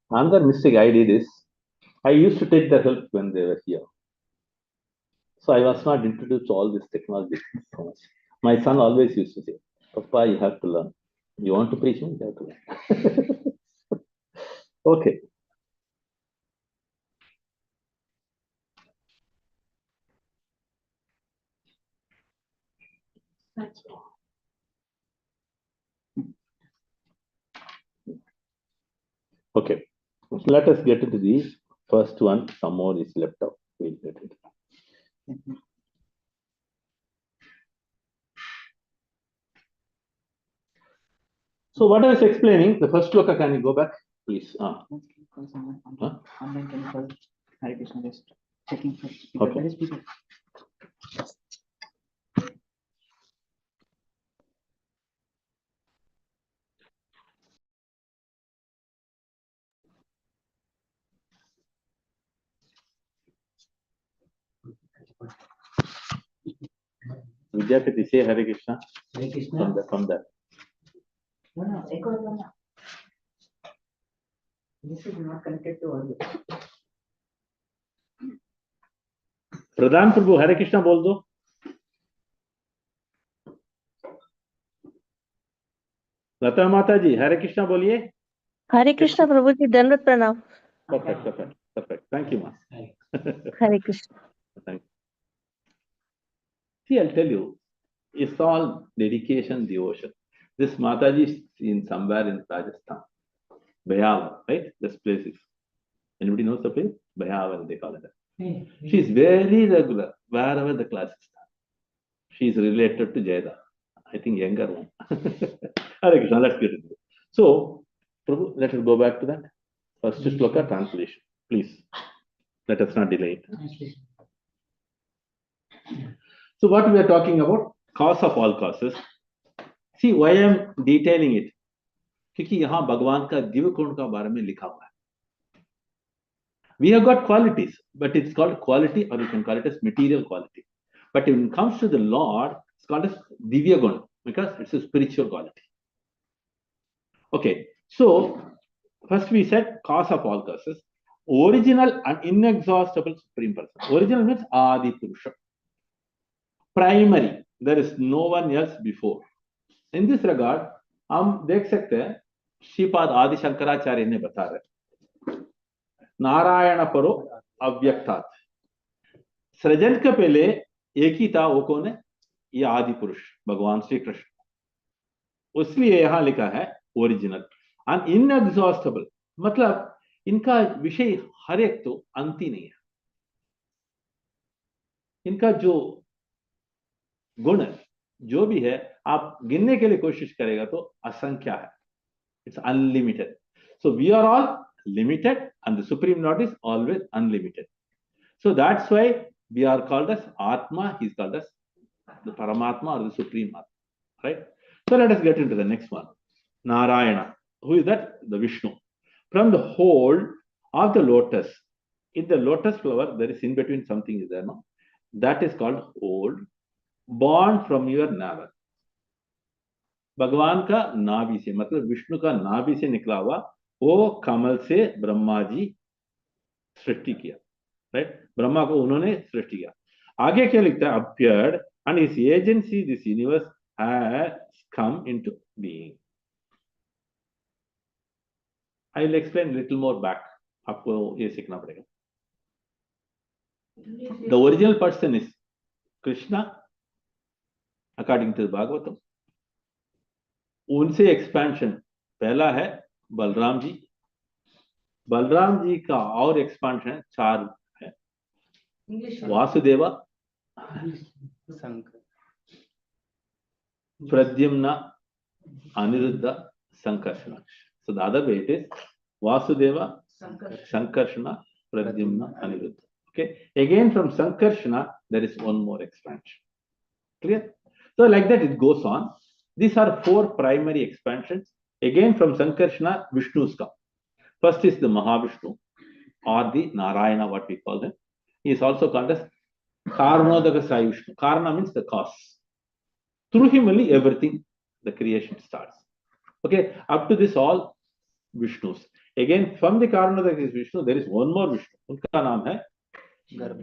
Another mistake I did is I used to take the help when they were here. So I was not introduced to all this technology so much. My son always used to say, Papa, you have to learn. You want to preach me? You have to learn. Okay. Okay. Let us get into the first one. Some more is left out. We'll get into that. So what I was explaining, the first look, can you go back, please? Online can call Hare Krishna, just checking for speaker. Okay. Vidyapati, say Hare Krishna. Hare Krishna. From there. No, echo. This is not connected to audio. प्रधान प्रभु हरे कृष्णा बोल दो. लता माता जी हरे कृष्णा बोलिए. हरे कृष्णा प्रभु जी, दंडवत प्रणाम. Perfect. Thank you, Ma. Hare Krishna. Thank you. See, I'll tell you, it's all dedication, devotion. This Mataji is in somewhere in Rajasthan, Bhāgavata, right? This place is. Anybody knows the place? Bhāgavata, they call it. She's very regular wherever the class is done. She's related to Jayada, I think younger one. Hare Krishna, let's get into it. So, Prabhu, let us go back to that. First shloka translation, please. Let us not delay it. So, what we are talking about? Cause of all causes. See, why I am detailing it? क्योंकि यहाँ भगवान का दिव्य गुण का बारे में लिखा हुआ है. We have got qualities, but it's called quality, or you can call it as material quality. But when it comes to the Lord, it's called as divya gun, because it's a spiritual quality. Okay, so first we said cause of all causes, original and inexhaustible supreme person. Original means Adi Purusha. Primary, there is no one else before. In this regard, हम देख सकते हैं श्रीपाद आदि शंकराचार्य ने बता रहे नारायण परो अव्यक्तात्. सृजन के पहले एक ही था, वो कौन है? ये आदि पुरुष भगवान श्री कृष्ण. उसलिए यहां लिखा है ओरिजिनल एंड इनएग्जॉस्टेबल, मतलब इनका विषय हर एक तो अंत ही नहीं है. इनका जो गुण जो भी है, आप गिनने के लिए कोशिश करेगा तो असंख्य है. It's unlimited. So we are all limited and the Supreme Lord is always unlimited. So that's why we are called as Atma, he is called as the Paramatma or the Supreme Atma. Right? So let us get into the next one. Narayana. Who is that? The Vishnu. From the hold of the lotus. In the lotus flower, there is in between something is there, no? That is called hold. Born from your navel. भगवान का नाभि से, मतलब विष्णु का नाभि से निकला हुआ वो कमल से ब्रह्मा जी सृष्टि किया. राइट? ब्रह्मा को उन्होंने सृष्टि किया. आगे क्या लिखता है? appeared and his agency this universe has come into being. I will explain little more back. आपको ये सीखना पड़ेगा. The original person is Krishna according to the Bhāgavata. उनसे एक्सपेंशन पहला है बलराम जी. बलराम जी का और एक्सपेंशन 4 है. Vasudeva, Pradyumna, Anirudh, Sankarshan. So the other way it is Vasudeva, Sankarshana, Pradyumna, Aniruddha. Okay. Again from Sankarshana there is one more expansion. Clear? So like that it goes on. These are 4 primary expansions. Again from Sankarshana, Vishnu's come. First is the Mahavishnu or the Narayana, what we call him. He is also called as Karanodaka Sai Vishnu. Karana means the cause. Through him only everything, the creation starts. Okay, up to this all Vishnus. Again, from the Karanodaka Vishnu, there is one more Vishnu. उनका नाम है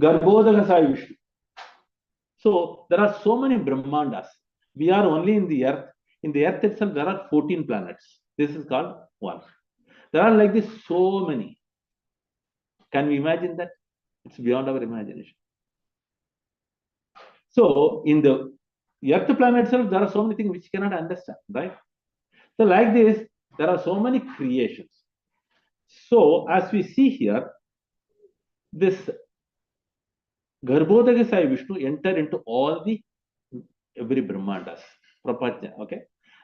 Garbhodaka Vishnu. So there are so many Brahmandas. We are only in the earth. In the earth itself, there are 14 planets. This is called one. There are like this so many. Can we imagine that? It's beyond our imagination. So in the earth planet itself, there are so many things which you cannot understand, right? So like this, there are so many creations. So as we see here, this Garbhodaka Sai Vishnu enter into all the every Brahmandas, Prapanja, okay?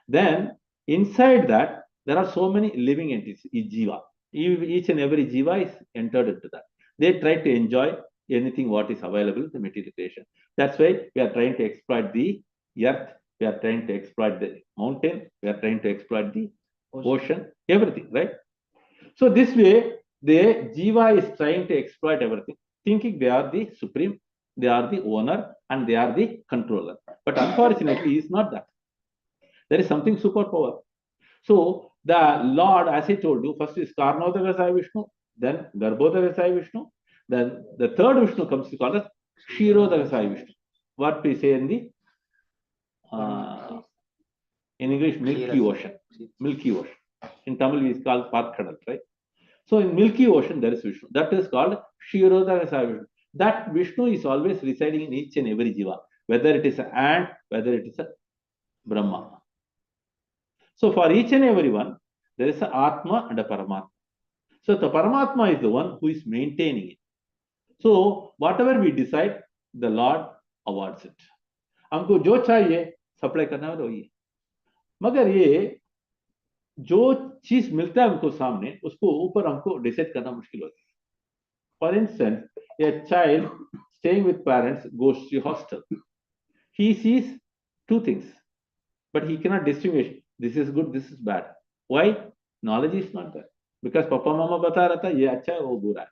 Then inside that, there are so many living entities, Jiva. Each and every Jiva is entered into that. They try to enjoy anything what is available in the material creation. That's why we are trying to exploit the earth, we are trying to exploit the mountain, we are trying to exploit the ocean, everything, right? So this way, the Jiva is trying to exploit everything, thinking they are the supreme, they are the owner, and they are the controller. But unfortunately, it's not that. There is something superpower. So the Lord, as I told you, first is Karnodaka Sai Vishnu, then Garbhodaka Sai Vishnu, then the third Vishnu comes to call as Kshirodaka Sai Vishnu. What we say in the in English, Milky Ocean. Milky Ocean. In Tamil, we call Parkadal, right? So in Milky Ocean, there is Vishnu. That is called Kshirodaka Sai Vishnu. That Vishnu is always residing in each and every Jiva, whether it is an ant, whether it is a Brahma. So for each and every one, there is an Atma and a Paramatma. So the Paramatma is the one who is maintaining it. So whatever we decide, the Lord awards it. हमको जो चाहिए supply करना है वही है, मगर ये जो चीज मिलता है हमको सामने, उसको ऊपर हमको डिसाइड करना मुश्किल होता है. For instance, a child staying with parents goes to hostel. He sees two things, but he cannot distinguish. This is good, this is bad. Why? Knowledge is not there. Because Papa Mama bata raha tha, ye acha hai, wo bura hai.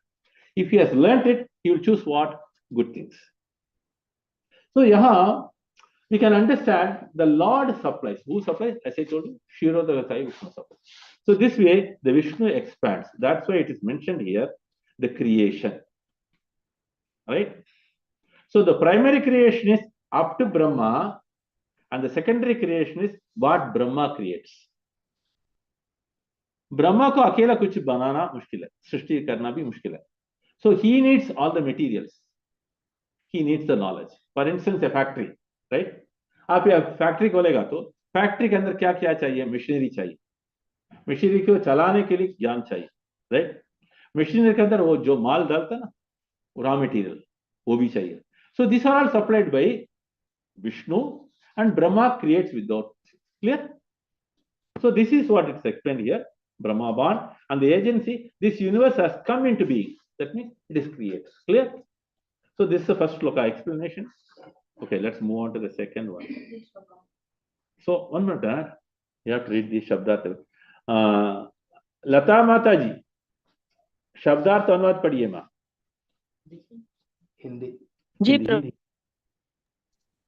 If he has learnt it, he will choose what? Good things. So yahan we can understand the Lord supplies. Who supplies? As I told you, Kshirodaka Sai Vishnu supplies. So this way, the Vishnu expands. That's why it is mentioned here, the creation. Right? So the primary creation is up to Brahma, and the secondary creation is what Brahma creates. Brahma को अकेला कुछ बनाना मुश्किल है, सृष्टि करना भी मुश्किल है. So he needs all the materials. He needs the knowledge. For instance, a factory, right? आप ये फैक्ट्री खोलेगा तो फैक्ट्री के अंदर क्या क्या चाहिए? मशीनरी चाहिए. मशीनरी को चलाने के लिए ज्ञान चाहिए, राइट? मशीनरी के अंदर वो जो माल डालता है ना, रॉ मटेरियल, वो भी चाहिए. So these are all supplied by Vishnu, and Brahma creates without. Clear? So this is what it's explained here. Brahma born, and the agency, this universe has come into being. That means it is created. Clear? So this is the first shloka explanation. Okay, let's move on to the second one. So one minute, you have to read the Shabdat. Lata Mata ji, Shabdat अनुवाद पढ़िए माँ. हिंदी. जी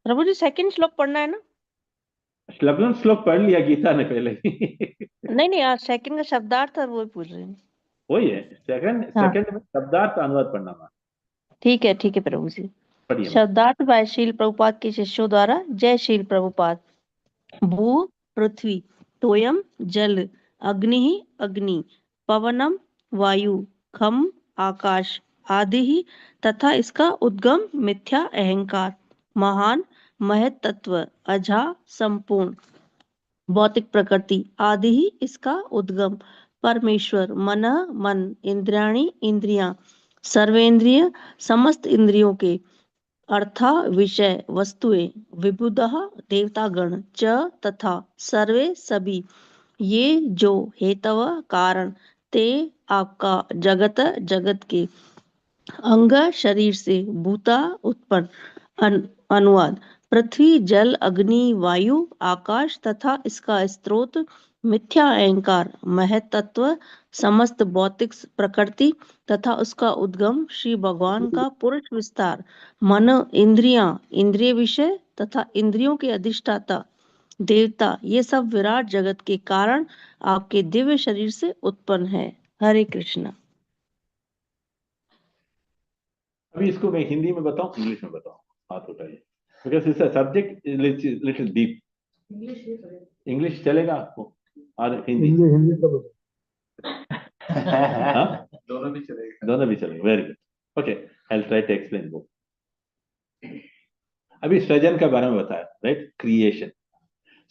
प्रभु जी second श्लोक पढ़ना है ना? श्लोक पढ़ लिया गीता ने पहले. नहीं आज सेकंड का शब्दार्थ और वो पूछ रहे हैं. वही है, सेकंड में शब्दार्थ अनुवाद पढ़ना माँ. ठीक है प्रभु जी. शब्दार्थ बाय शील प्रभुपाद के शिष्यों द्वारा. जय शील प्रभुपाद. भू पृथ्वी, तोयम जल, अग्नि अग्नि, पवनम वायु, खम आकाश, आदि ही तथा इसका उद्गम मिथ्या अहंकार, महान महत तत्व, अजा संपूर्ण भौतिक प्रकृति, आदि ही इसका उद्गम, परमेश्वर, मन मन, इंद्रियाणी इंद्रियां, सर्वेंद्रिय समस्त इंद्रियों के, अर्था विषय वस्तुएं, विबुधः देवतागण च तथा सर्वे सभी, ये जो हेतव कारण, ते आपका जगत जगत के अंग शरीर से भूता उत्पन्न. अनुवाद. पृथ्वी जल अग्नि वायु आकाश तथा इसका स्रोत, मिथ्या अहंकार, महत तत्व, समस्त भौतिक प्रकृति तथा उसका उद्गम, श्री भगवान का पुरुष विस्तार, मन इंद्रियां इंद्रिय विषय तथा इंद्रियों के अधिष्ठाता देवता, ये सब विराट जगत के कारण आपके दिव्य शरीर से उत्पन्न है. हरे कृष्णा। अभी इसको मैं हिंदी में बताऊं, इंग्लिश में बताऊं? हाथ उठाइए, because it's a subject little deep. English चलेगा आपको और हिंदी? हिंदी का बताओ। हाँ? दोनों भी चलेगा। Very good, okay, I will try to explain both. अभी सृजन के बारे में बताया, right? Creation.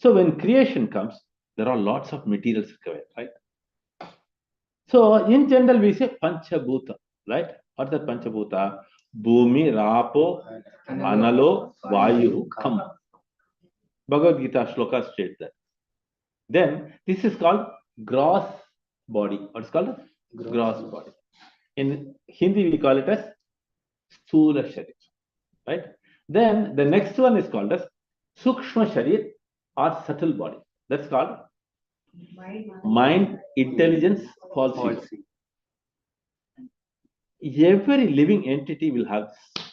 So when creation comes, there are lots of materials required, right? So in general we say Panchabhuta, right? What's that Panchabhuta? Bhumi, Rapo, Analo, Vayu, Kham. Bhagavad Gita shloka states that. Then this is called gross body. What's called? Gross body. In Hindi we call it as Sthula Sharir, right? Then the next one is called as Sukshma Sharir or subtle body. That's called mind, intelligence, falsity. Every living entity will have this.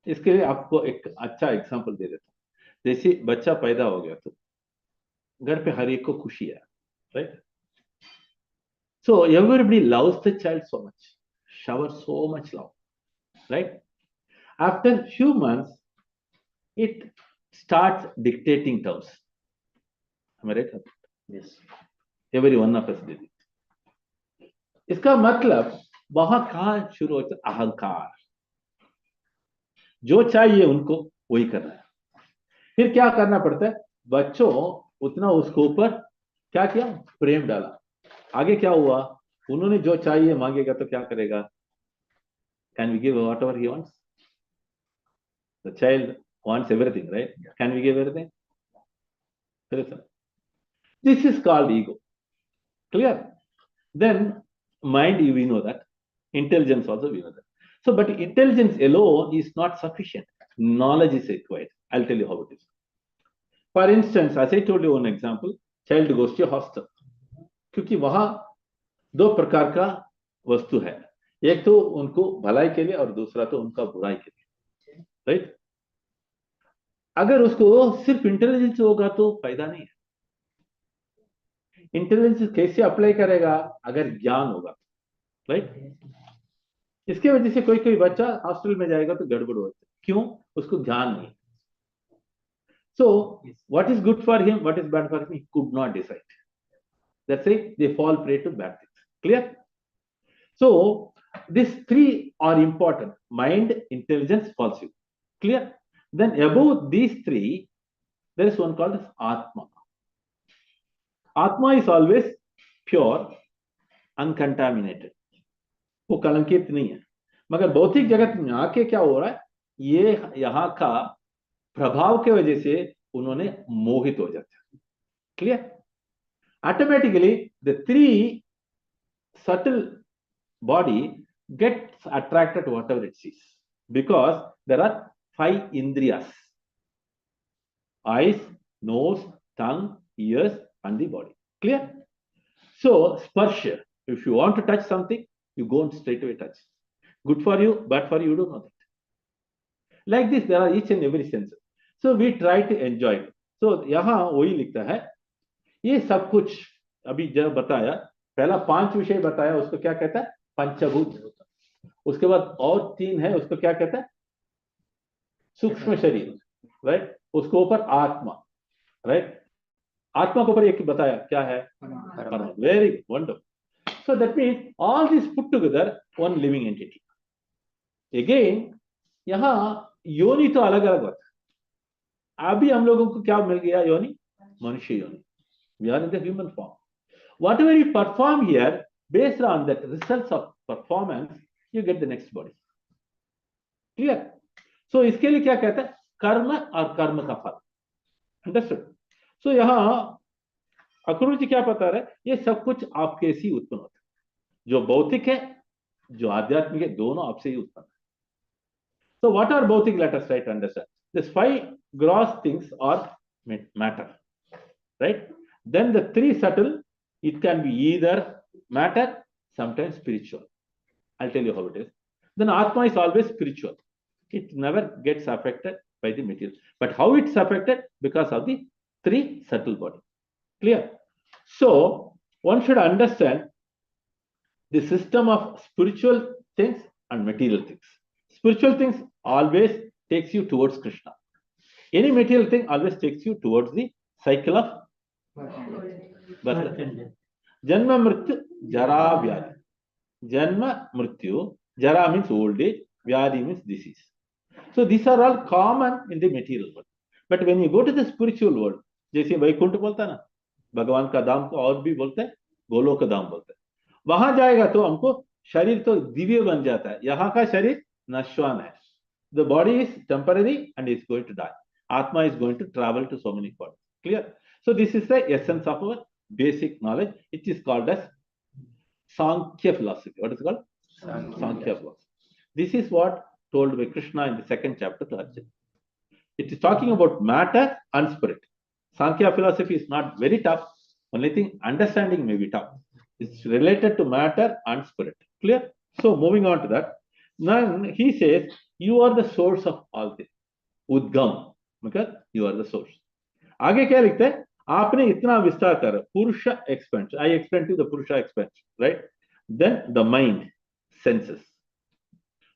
इसके लिए आपको एक अच्छा example दे देता हूँ. जैसे बच्चा पैदा हो गया तो घर पे हर एक को खुशी है, right? So everybody loves the child so much, shower so much love, right? After few months, it starts dictating terms. Am I right? Yes. Every one of us did it. इसका मतलब वहां कहां शुरू होता है? अहंकार. जो चाहिए उनको वही करना है. फिर क्या करना पड़ता है? बच्चों उतना उसके ऊपर क्या किया? प्रेम डाला. आगे क्या हुआ? उन्होंने जो चाहिए मांगेगा तो क्या करेगा? Can we give whatever he wants? The child wants everything, right? Can we give everything? This is called ego. Clear? Then mind, we know that. Intelligence also, we know that. So, but intelligence alone is not sufficient. Knowledge is required. I'll tell you how it is. For instance, as I told you one example, child goes to hostel. क्योंकि वहां दो प्रकार का वस्तु है. एक तो उनको भलाई के लिए और दूसरा तो उनका बुराई के लिए, राइट? अगर उसको सिर्फ इंटेलिजेंस होगा तो फायदा नहीं है. इंटेलिजेंस कैसे अप्लाई करेगा? अगर ज्ञान होगा, राइट? इसके वजह से कोई कोई बच्चा हॉस्टल में जाएगा तो गड़बड़ होता है. क्यों? उसको ज्ञान नहीं. So what is good for him, what is bad for him, he could not decide. That's why they fall prey to bad things. Clear? So these three are important: mind, intelligence, falsehood. Clear? Then above these three, there is one called as Atma. Atma is always pure, uncontaminated. वो कलंकित नहीं है. मगर भौतिक जगत में आके क्या हो रहा है? ये यहाँ का प्रभाव के वजह से उन्होंने मोहित हो जाते हैं. Clear? Automatically, the three subtle body gets attracted to whatever it sees, because there are 5 indriyas: eyes, nose, tongue, ears, and the body. Clear? So sparsha, if you want to touch something, you go and straight away touch. Good for you, bad for you, you don't know that. Like this, there are each and every sense. So we try to enjoy it. So यहाँ वही लिखता है, ये सब कुछ अभी जब बताया, पहला 5 विषय बताया, उसको क्या कहता है? पंचभूत. उसके बाद और 3 है, उसको क्या कहता है? सूक्ष्म शरीर, राइट? उसके ऊपर आत्मा, राइट? आत्मा के ऊपर एक बताया, क्या है? परमात्मा. Very wonderful. So that means all this put together one living entity. Again, यहाँ योनि तो अलग अलग होता है. अभी हम लोगों को क्या मिल गया? योनि, मनुष्य योनि. We are in the human form. Whatever you perform here, based on that results of performance, you get the next body. Clear? So इसके लिए क्या कहता है? कर्म और कर्म का फल. Understood? So यहाँ अक्रूर जी क्या बता रहे हैं? ये सब कुछ आपके से ही उत्पन्न होता है. जो भौतिक है, जो आध्यात्मिक है, दोनों आपसे ही उत्पन्न है. So what are भौतिक? Let us try to understand. These 5 gross things are matter, right? Then the 3 subtle, it can be either matter, sometimes spiritual. I'll tell you how it is. Then Atma is always spiritual. It never gets affected by the material. But how it's affected? Because of the 3 subtle body. Clear? So one should understand the system of spiritual things and material things. Spiritual things always takes you towards Krishna. Any material thing always takes you towards the cycle of birth. Janma mrityu jara vyadi. Janma mrityu, jara means old age, vyadi means disease. So these are all common in the material world. But when you go to the spiritual world, जैसे वैकुंठ बोलता है ना, भगवान का धाम को और भी बोलते हैं, गोलोक धाम बोलते हैं. वहां जाएगा तो हमको शरीर तो दिव्य बन जाता है. यहाँ का शरीर नश्वान है. The body is temporary and is going to die. Atma is going to travel to so many bodies. Clear? So this is the essence of our basic knowledge. It is called as Sankhya philosophy. What is it called? Sankhya philosophy. This is what told by Krishna in the second chapter to Arjuna. It is talking about matter and spirit. Sankhya philosophy is not very tough. Only thing, understanding may be tough. It's related to matter and spirit. Clear? So moving on to that. Now he says, you are the source of all this. Udgam. Because you are the source. आगे क्या लिखते हैं? आपने इतना विस्तार कर Purusha expansion. I explained to you the Purusha expansion, right? Then the mind, senses.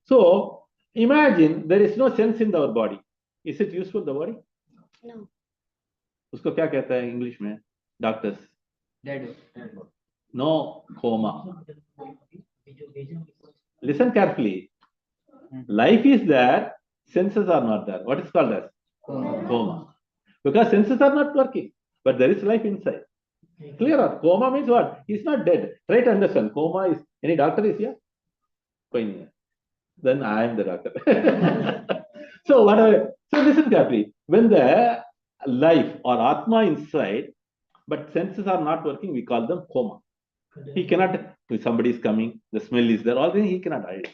So imagine there is no sense in our body. Is it useful, the body? No. उसको क्या कहता है इंग्लिश में doctors? No, coma. Listen carefully. Life is there, senses are not there. What is called as? Coma. Because senses are not working, but there is life inside. Clear or? Coma means what? He's not dead. Try to understand. Coma is, any doctor is here? Then I am the doctor. So whatever. So listen carefully. When the life or Atma inside, but senses are not working, we call them coma. He cannot, if somebody is coming, the smell is there, all things he cannot hide.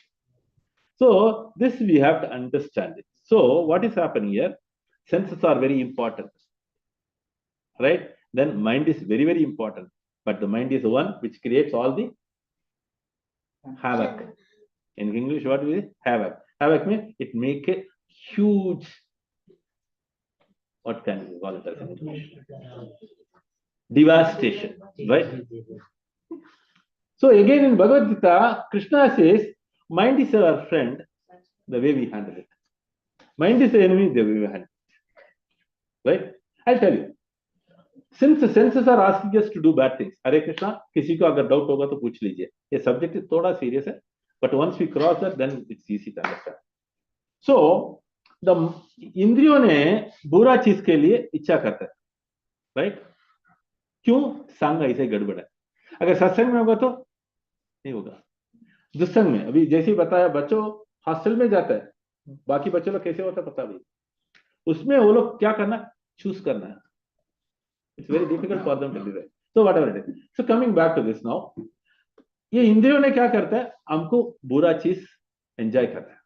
So this we have to understand it. So what is happening here? Senses are very important, right? Then mind is very, very important. But the mind is the one which creates all the havoc. In English, what is it? Havoc. Havoc means it makes a huge, what can we call it as in English? Devastation, right? So again in Bhagavad Gita, Krishna says, mind is our friend, the way we handle it. Mind is the enemy, the way we handle it. Right? I'll tell you. Since the senses are asking us to do bad things, Hare Krishna, किसी को अगर doubt होगा तो पूछ लीजिए. ये subject is थोड़ा serious है, but once we cross that, then it's easy to understand. So the इंद्रियों ने बुरा चीज के लिए इच्छा करता है, right? क्यों? संग ऐसे गड़बड़ है. अगर सत्संग में होगा तो नहीं होगा. दुस्संग में, अभी जैसे ही बताया, बच्चों हॉस्टल में जाता है, बाकी बच्चों लोग कैसे होता है पता भी. उसमें वो लोग क्या करना, चूज करना है. It's very difficult for them to do that. So whatever it is. So coming back to this now, ये इंद्रियों ने क्या करता है, हमको बुरा चीज एंजॉय करता है,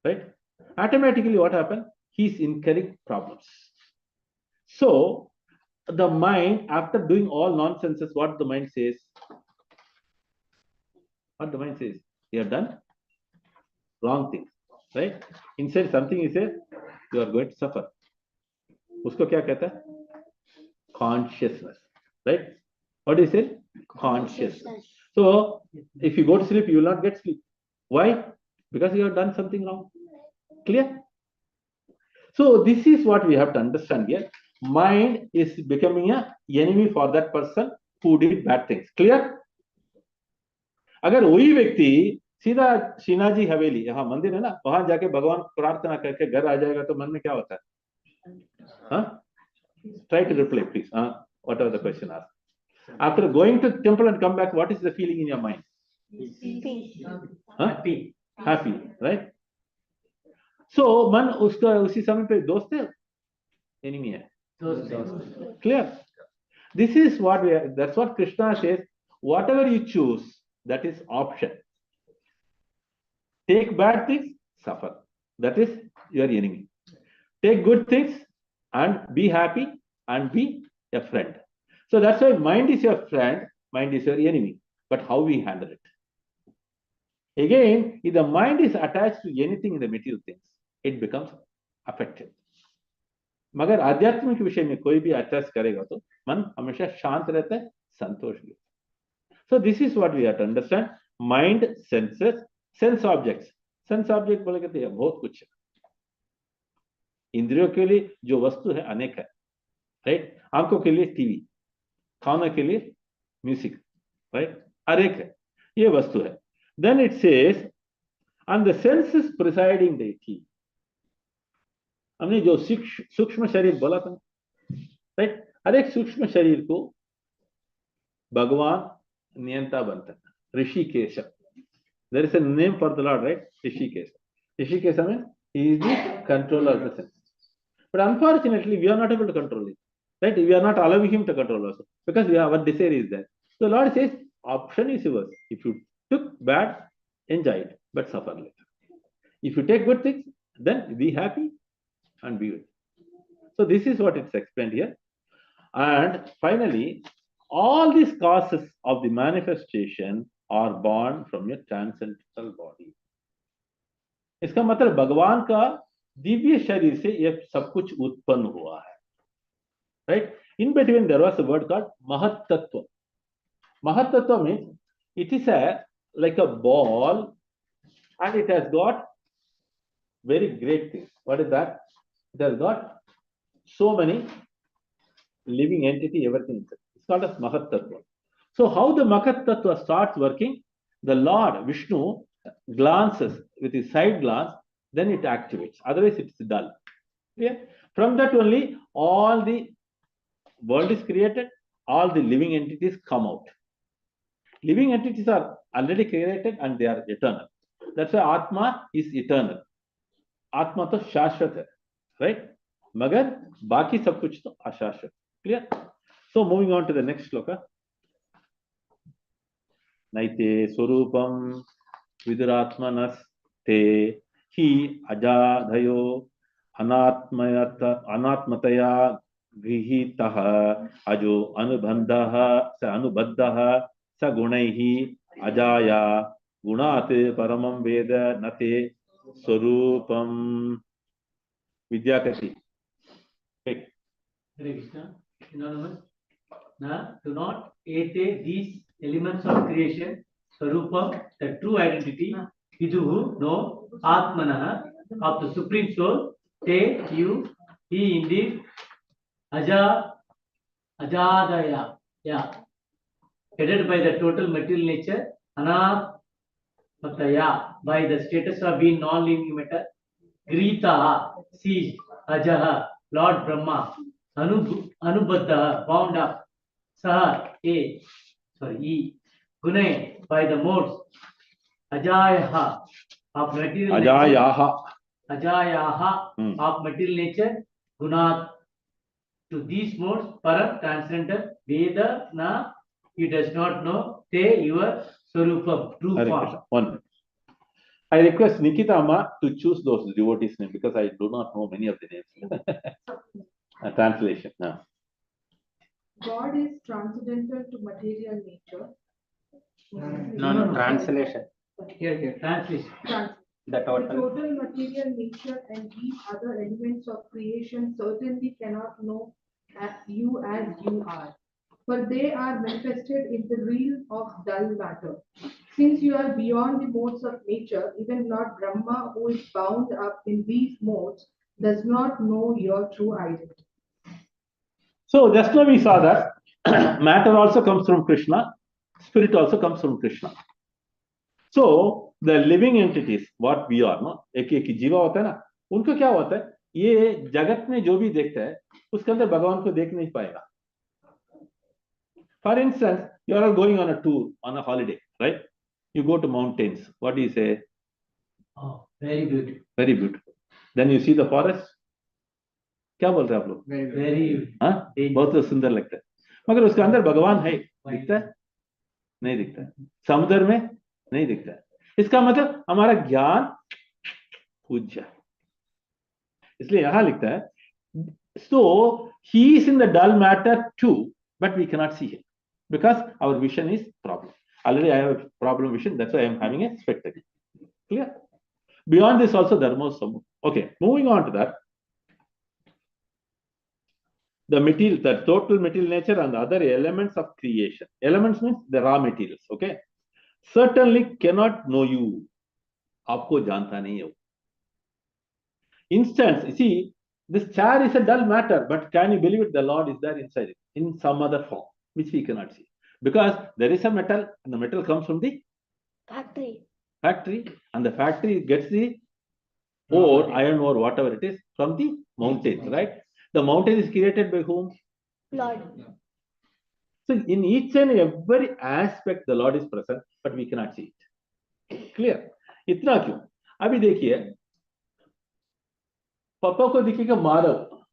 right? Automatically what happens? He's incurring problems. So the mind, after doing all nonsenses, what the mind says? What the mind says? You have done wrong things, right? Inside something he says, you are going to suffer. उसको क्या कहता है? Consciousness, right? What do you say? Consciousness. So if you go to sleep, you will not get sleep. Why? Because you have done something wrong. Clear? So this is what we have to understand here. Mind is becoming an enemy for that person who did bad things. Clear? अगर वही व्यक्ति सीधा श्रीनाथ जी हवेली, यहाँ मंदिर है ना, वहां जाके भगवान प्रार्थना करके घर आ जाएगा तो मन में क्या होता है? हाँ? Try to reply, please. Whatever the question asked. After going to temple and come back, what is the feeling in your mind? Happy. Happy, right? So मन उसका उसी समय पे दोस्त है, enemy है. Clear? This is what we are, that's what Krishna says. Whatever you choose, that is option. Take bad things, suffer. That is your enemy. Take good things and be happy and be a friend. So that's why mind is your friend, mind is your enemy. But how we handle it? Again, if the mind is attached to anything in the material things, it becomes affected. मगर आध्यात्मिक विषय में कोई भी attach करेगा तो मन हमेशा शांत रहता है, संतोष gives. So this is what we have to understand. Mind, senses, sense objects. Sense object बोले कहते हैं बहुत कुछ है. इंद्रियों के लिए जो वस्तु है अनेक है, राइट? आंखों के लिए टीवी, खाने के लिए म्यूजिक, राइट? हर एक है, ये वस्तु है. Then it says, and the senses presiding deity. हमने जो सूक्ष्म शरीर बोला था, राइट? हर एक सूक्ष्म शरीर को भगवान नियंता बनता है. Rishikesh. There is a name for the Lord, right? Rishikesh. Rishikesh means he is the controller of the senses. But unfortunately, we are not able to control it, right? We are not allowing him to control also because our desire is there. So the Lord says, option is yours. If you took bad, enjoy it, but suffer later. If you take good things, then be happy and be with. So this is what it's explained here. And finally, all these causes of the manifestation are born from your transcendental body. इसका मतलब भगवान का दिव्य शरीर से ये सब कुछ उत्पन्न हुआ है, right? In between there was a word called Mahattattva. Mahattattva means it is like a ball and it has got very great things. What is that? It has got so many living entity, everything. It's called as Mahattattva. So how the Mahattattva starts working? The Lord Vishnu glances with his side glance, then it activates. Otherwise, it's dull. Yeah. From that only, all the world is created, all the living entities come out. Living entities are already created and they are eternal. That's why Atma is eternal. Atma to shashvat hai, right? Magar baki sab kuch to ashashvat. Clear? So moving on to the next shloka. Naite swarupam viduratmanas te hi ajadhayo anatmataya grihitah ajo anubandha sa anubaddha sa gunaihi ajaya gunat paramam veda nate swarupam. Vidyakati. Hare Krishna. Do not ate these elements of creation, Swarupam, the true identity, Viduhu, no, Atmanah, of the Supreme Soul, Te, you, he indeed, Ajadaya, yeah, headed by the total material nature, Anatmataya, by the status of being non-living matter, Grita, seized, Ajaha, Lord Brahma, Anubadha, bound up, Saha, E, Gunay, by the modes, Ajayaha, of material nature, Ajayaha, of material nature, Gunat, to these modes, Param, transcendental, Veda, Na, he does not know, Te, your Swarupam, true form. 1 minute. I request Nikita Amma to choose those devotees' names because I do not know many of the names. A translation now. God is transcendental to material nature. No, translation. Here, translation. The The total. total material nature and these other elements of creation certainly cannot know you as you are, for they are manifested in the realm of dull matter. Since you are beyond the modes of nature, even Lord Brahma, who is bound up in these modes, does not know your true identity. So just now we saw that matter also comes from Krishna, spirit also comes from Krishna. So the living entities, what we are, no, एक एक जीवा होता है ना, उनको क्या होता है, ये जगत में जो भी देखता है उसके अंदर भगवान को देख नहीं पाएगा. For instance, you are going on a tour, on a holiday, right? You go to mountains. What do you say? Oh, very beautiful. Very beautiful. Then you see the forest. क्या बोल रहे हैं आप लोग? Very. हाँ, बहुत सुंदर लगता है. मगर उसके अंदर भगवान है, दिखता है? नहीं दिखता है. समुद्र में नहीं दिखता है. इसका मतलब हमारा ज्ञान पूज्य है. इसलिए यहाँ लिखता है, so he is in the dull matter too, but we cannot see him because our vision is problem. Already I have a problem vision, that's why I am having a spectacle. Clear? Beyond this also dharma. Okay, moving on to that. the material, the total material nature and the other elements of creation. Elements means the raw materials, okay? Certainly cannot know you. आपको जानता नहीं है. Instance, you see, this chair is a dull matter, but can you believe it? The Lord is there inside it in some other form, which we cannot see. Because there is a metal, and the metal comes from the Factory. And the factory gets the ore, iron ore, whatever it is, from the mountains, right? The mountain is created by whom? Lord. So in each and every aspect, the Lord is present, but we cannot see it. Clear? इतना क्यों? अभी देखिए, पापा को दिखेगा माधव.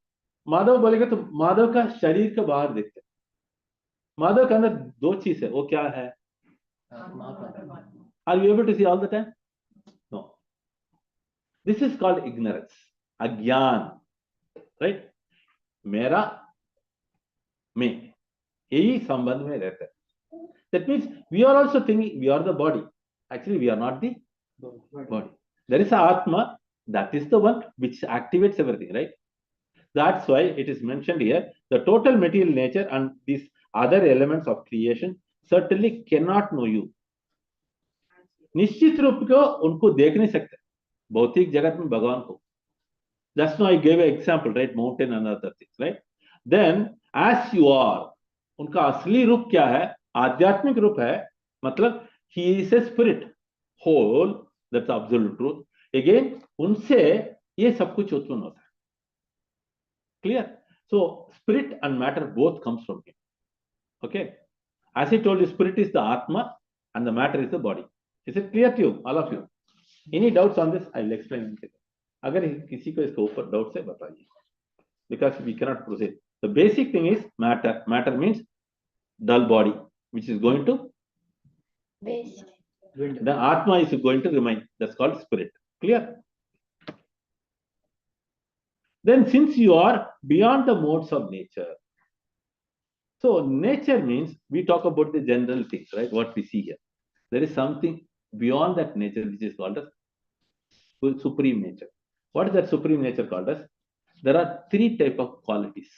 माधव बोलेगा तो माधव का शरीर का बाहर देखते. माधव के अंदर दो चीज है. वो क्या है? Are you able to see all the time? No. This is called ignorance, अज्ञान, right? मेरा में यही संबंध में रहता है. That means we are also thinking we are the body. Actually, we are not the body. There is an Atma, that is the one which activates everything, right? That's why it is mentioned here, the total material nature and these other elements of creation certainly cannot know you. निश्चित रूप को उनको देख नहीं सकते भौतिक जगत में भगवान को. Just now I gave an example, right? Mountain and other things, right? Then as you are, उनका असली रूप क्या है? आध्यात्मिक रूप है. मतलब he is a spirit, whole, that's absolute truth. Again, उनसे ये सब कुछ उत्पन्न होता है. Clear? So spirit and matter both comes from him. Okay? As I told you, spirit is the Atma and the matter is the body. Is it clear to you, all of you? Any doubts on this? I will explain. अगर किसी को इसके ऊपर doubt है बताइए. Because we cannot proceed. The basic thing is matter. Matter means dull body, which is going to Base. the Atma is going to remain. That's called spirit. Clear? Then since you are beyond the modes of nature, so nature means we talk about the general things, right? What we see here. There is something beyond that nature which is called as supreme nature. What is that supreme nature called as? There are three types of qualities.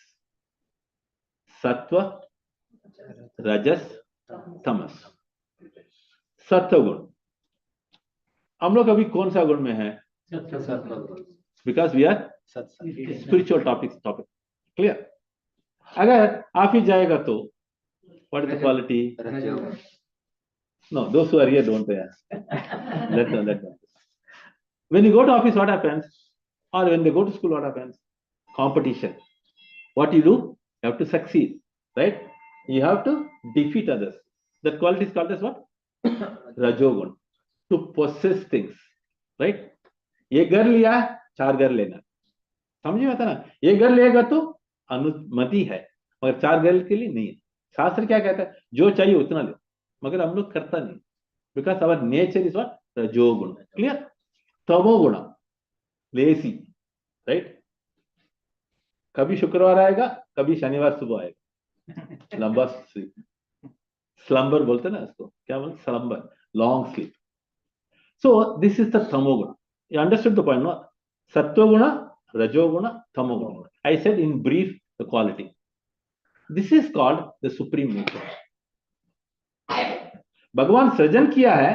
Sattva, Rajas, Tamas. सत्व गुण. हम लोग अभी कौन सा गुण में है? Because we are spiritual topic. Clear? अगर आप ही जाएगा तो what is the quality? No, those who are here don't let them. When you go to office, what happens? Or when they go to school, what happens? Competition. What you do? You have to succeed, right? You have to defeat others. That quality is called as what? Rajogun. To possess things, right? ये घर लिया, 4 घर लेना. समझे बात है ना? ये घर लेगा तो अनुमति है, मगर 4 घर के लिए नहीं है. शास्त्र क्या कहता है? जो चाहिए उतना ले, मगर हम लोग करता नहीं. Because our nature is what? Rajogun. Clear? तमोगुण, लेसी, राइट? कभी शुक्रवार आएगा, कभी शनिवार सुबह आएगा. लंबा स्लीप, स्लंबर बोलते ना इसको. क्या बोलते? Slumber, long sleep. So this is the tamoguna. You understood the point? No? Sattvaguna, rajoguna, tamoguna. I said in brief the quality. This is called the supreme nature. भगवान सृजन किया है,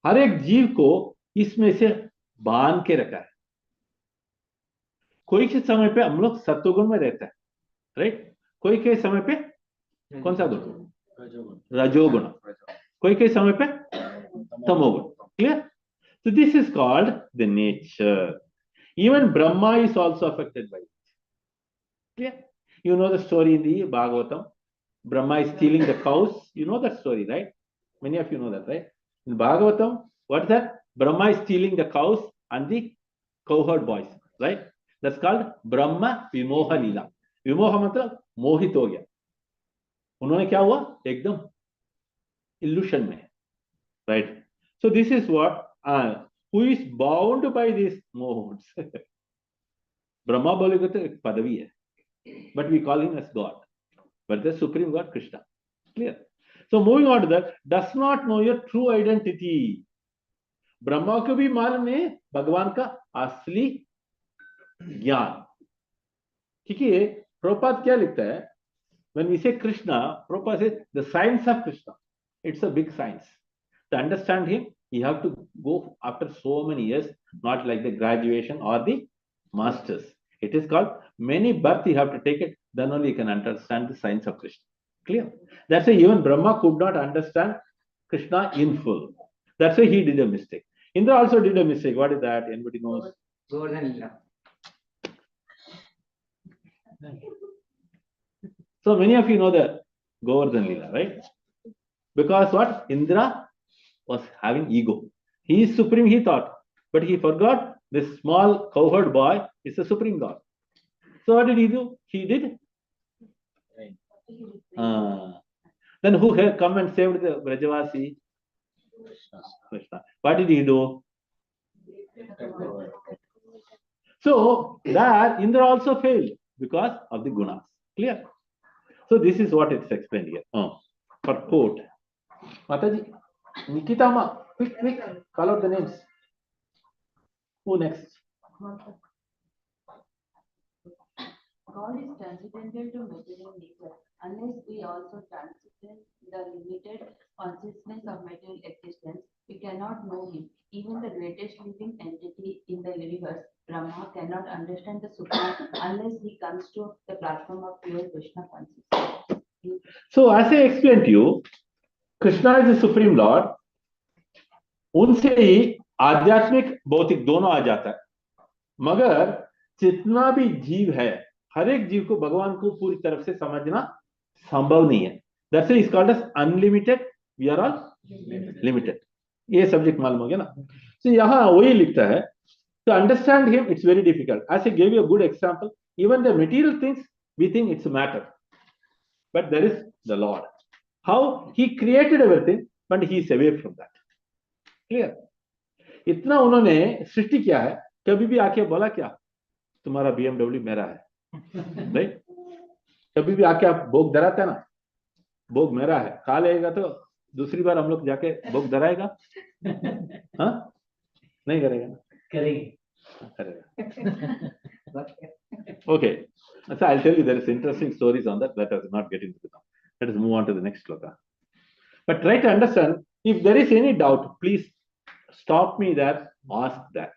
हर एक जीव को इसमें से बांध के रखा है. कोई के समय पे हम लोग सत्वगुण में रहता है, राइट? कोई के समय पे कौन सा गुण? रजोगुण. कोई के समय पे तमोगुण. Clear? So this is called the nature. Even Brahma is also affected by it. Clear? You know the story in the Bhāgavatam. Brahma is stealing the cows. You know that story, right? Many of you know that, right? In Bhāgavatam, what is that? Brahma is stealing the cows and the cowherd boys, right? That's called Brahma Vimoha Leela. Vimoha मतलब मोहित हो गया. उन्होंने क्या हुआ? एकदम illusion में, right? So this is what who is bound by these modes. Brahma बोलेगा तो एक पदवी है, but we call him as God, but the supreme God Krishna. Clear? So moving on to that, does not know your true identity. Brahma को भी मालूम नहीं भगवान का असली ज्ञान, क्योंकि Prabhupada क्या लिखता है? When we say Krishna, Prabhupada says the science of Krishna. It's a big science. To understand him, you have to go after so many years, not like the graduation or the masters. It is called many births you have to take it, then only you can understand the science of Krishna. Clear? That's why even Brahma could not understand Krishna in full. That's why he did a mistake. Indra also did a mistake. What is that? Anybody knows? Govardhan Lila. So many of you know the Govardhan Lila, right? Because what? Indra was having ego. He is supreme, he thought. But he forgot this small cowherd boy is the supreme God. So what did he do? He did. Then who had come and saved the Brajavasi? Krishna. What did he do? So that Indra also failed because of the gunas. Clear? So this is what it's explained here. For quote. Mataji, Nikita Ma, quick, call out the names. Who next? God is transcendental to material nature. Unless we also transcend the limited consciousness of material existence, we cannot know him. Even the greatest living entity in the universe, Brahma, cannot understand the Supreme unless he comes to the platform of pure Krishna consciousness. So as I explained to you, Krishna is the Supreme Lord. उनसे ही आध्यात्मिक भौतिक दोनों आ जाता है, मगर जितना भी जीव है, हर एक जीव को भगवान को पूरी तरफ से समझना संभव नहीं है. That's why it's called as unlimited. We are all limited. ये सब्जेक्ट मालूम हो गया ना? So यहाँ वही लिखता है, to understand him it's very difficult. As I gave you a good example, even the material things we think it's a matter, but there is the Lord. How he created everything, but he is away from that. Clear? इतना उन्होंने सृष्टि किया है, कभी भी आके बोला क्या तुम्हारा BMW मेरा है, राइट? कभी भी आके आप भोग धराते ना, भोग मेरा है, खा लेगा तो दूसरी बार हम लोग जाके भोग धराएगा? हाँ, नहीं करेगा ना? करेगा. Okay, so I'll tell you there is interesting stories on that. Let us not get into it now. Let us move on to the next sloka. But try to understand. If there is any doubt, please stop me there. Ask that.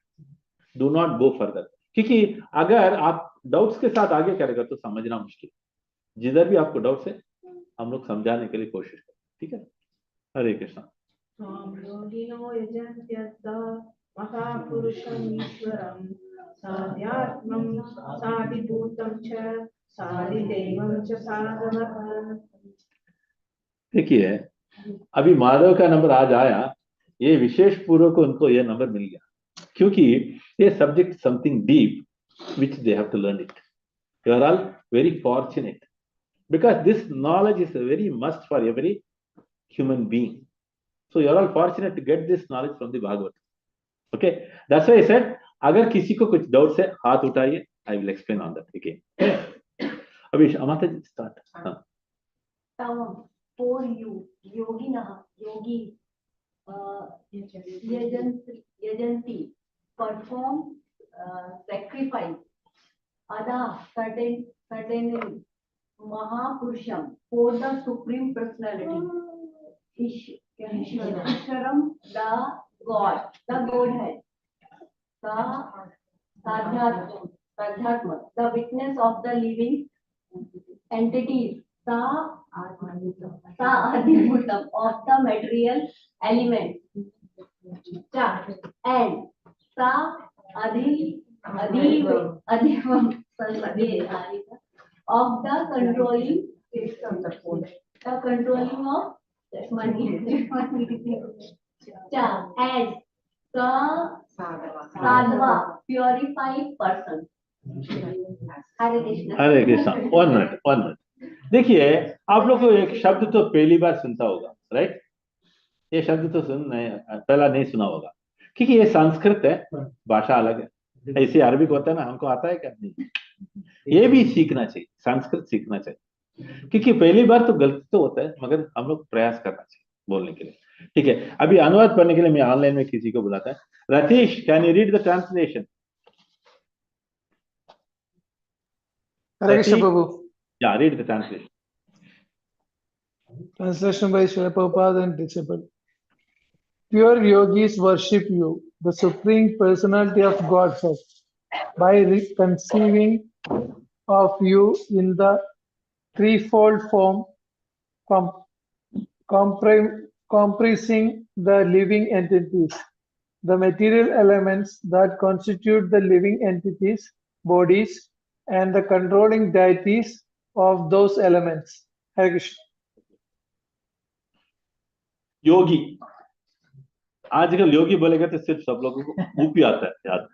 Do not go further. क्योंकि अगर आप doubts के साथ आगे करेगा तो समझना मुश्किल. जिधर भी आपको डाउट्स है, हम लोग समझाने के लिए कोशिश करें. ठीक है? हरे कृष्णा. महापुरुषम् ईश्वरम् साध्यात्मम् साधिभूतम् च साधिदैवम् च साधवः. देखिए, अभी माधव का नंबर आज आया, ये विशेष पूर्वक उनको ये नंबर मिल गया, क्योंकि ये subject something deep which they have to learn it. You are all very fortunate because this knowledge is very must for every human being. So you are all fortunate to get this knowledge from the Bhāgavata. Okay, that's why I said, अगर किसी को कुछ doubts है हाथ उठाइए, I will explain on that again. अभी अमाता जी start. हाँ. For you, yoginah, yogi, yajanti, perform sacrifice, ada, certainly, Mahapurusham, for the Supreme Personality, Ishwaram, the God, the Godhead, the Sadhyatma, the witness of the living entities, the Adhibhutam of the material element, and the Adhivam of the controlling of as the Sadhava, purified person. Hare Krishna. 1 minute. देखिए, आप लोग को एक शब्द तो पहली बार सुनता होगा, राइट? ये शब्द तो पहला नहीं सुना होगा, क्योंकि ये संस्कृत है, भाषा अलग है. ऐसे अरबिक होता है ना, हमको आता है क्या? नहीं. ये भी सीखना चाहिए, संस्कृत सीखना चाहिए, क्योंकि पहली बार तो गलती तो होता है, मगर हम लोग प्रयास करना चाहिए बोलने के लिए. ठीक है, अभी अनुवाद पढ़ने के लिए मैं ऑनलाइन में किसी को बुलाता है. Ratheesh, can you read the translation? Hare Krishna Prabhu. Yeah, read the translation. Translation by Srila Prabhupada and disciple. Pure yogis worship you, the Supreme Personality of Godhead, by conceiving of you in the threefold form, comprising the living entities, the material elements that constitute the living entities, bodies, and the controlling deities of those elements. Hare Krishna. योगी, आजकल योगी बोलेगा तो सिर्फ सब लोगों को ऊपी आता है याद,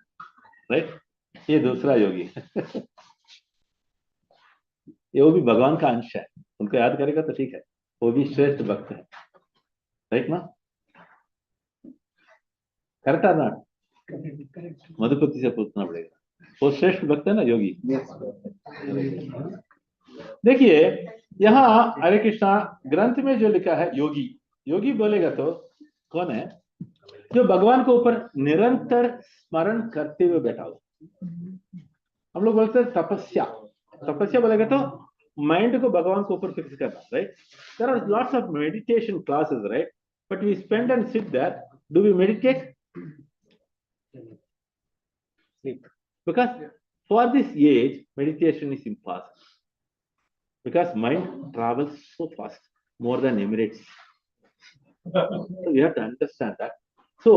राइट? ये दूसरा योगी ये वो भी भगवान का अंश है, उनको याद करेगा तो ठीक है, वो भी श्रेष्ठ भक्त है, राइट ना? करेक्ट है ना? मधुपति से पूछना पड़ेगा, वो श्रेष्ठ भक्त है ना योगी? देखिए यहाँ हरे कृष्णा ग्रंथ में जो लिखा है योगी, योगी बोलेगा तो कौन है? जो भगवान के ऊपर निरंतर स्मरण करते हुए बैठा हो। हम लोग बोलते हैं तपस्या, तपस्या बोलेगा तो माइंड को भगवान के ऊपर फिक्स करना, right? There are lots of meditation classes, right? But we spend and sit there, do we meditate? Sleep. Because for this age meditation is impossible, because mind travels so fast, more than Emirates. So you have to understand that. So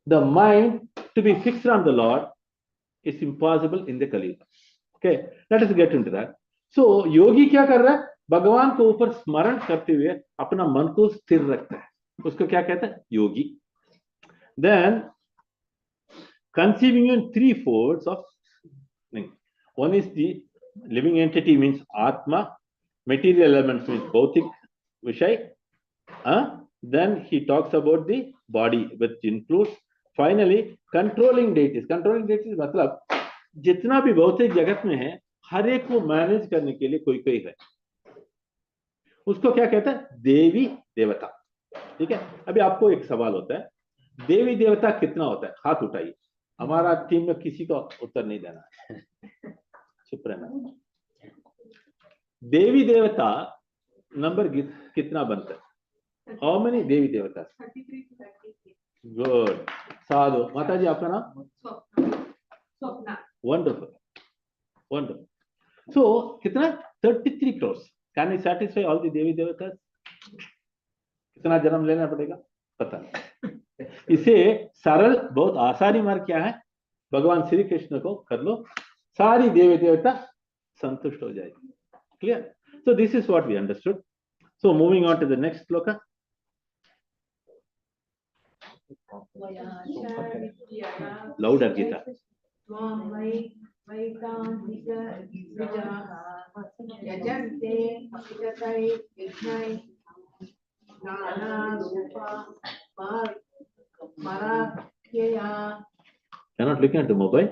the mind to be fixed on the Lord is impossible in the Kali Yuga. Okay, let us get into that. So yogi क्या कर रहा है? भगवान के ऊपर स्मरण करते हुए अपना मन को स्थिर रखता है, उसको क्या कहता है? योगी. Then conceiving in three folds of things. One is the living entity, means Atma, material elements means Bhautik Vishay. Then he talks about the body, which includes finally controlling deities. Controlling deities मतलब जितना भी भौतिक जगत में है हर एक को manage करने के लिए कोई कोई है, उसको क्या कहता है? देवी देवता. ठीक है, अभी आपको एक सवाल होता है, देवी देवता कितना होता है? हाथ उठाइए. हमारा टीम में किसी को उत्तर नहीं देना है, चुप रहना. देवी देवता नंबर कितना बनता है? हाउ मेनी देवी देवता? 33 to 38. गुड. साधु माता जी, आपका नाम? Swapna. Wonderful, wonderful. सो कितना? 33 crores. Can you satisfy all the devi devata? कितना जन्म लेना पड़ेगा पता नहीं. इसे सरल बहुत आसानी मार्ग क्या है? भगवान श्री कृष्ण को कर लो, सारी देवी देवता संतुष्ट हो जाएगी. Clear? So this is what we understood. So moving on to the next shloka. Louder Gita. You're not looking at the mobile?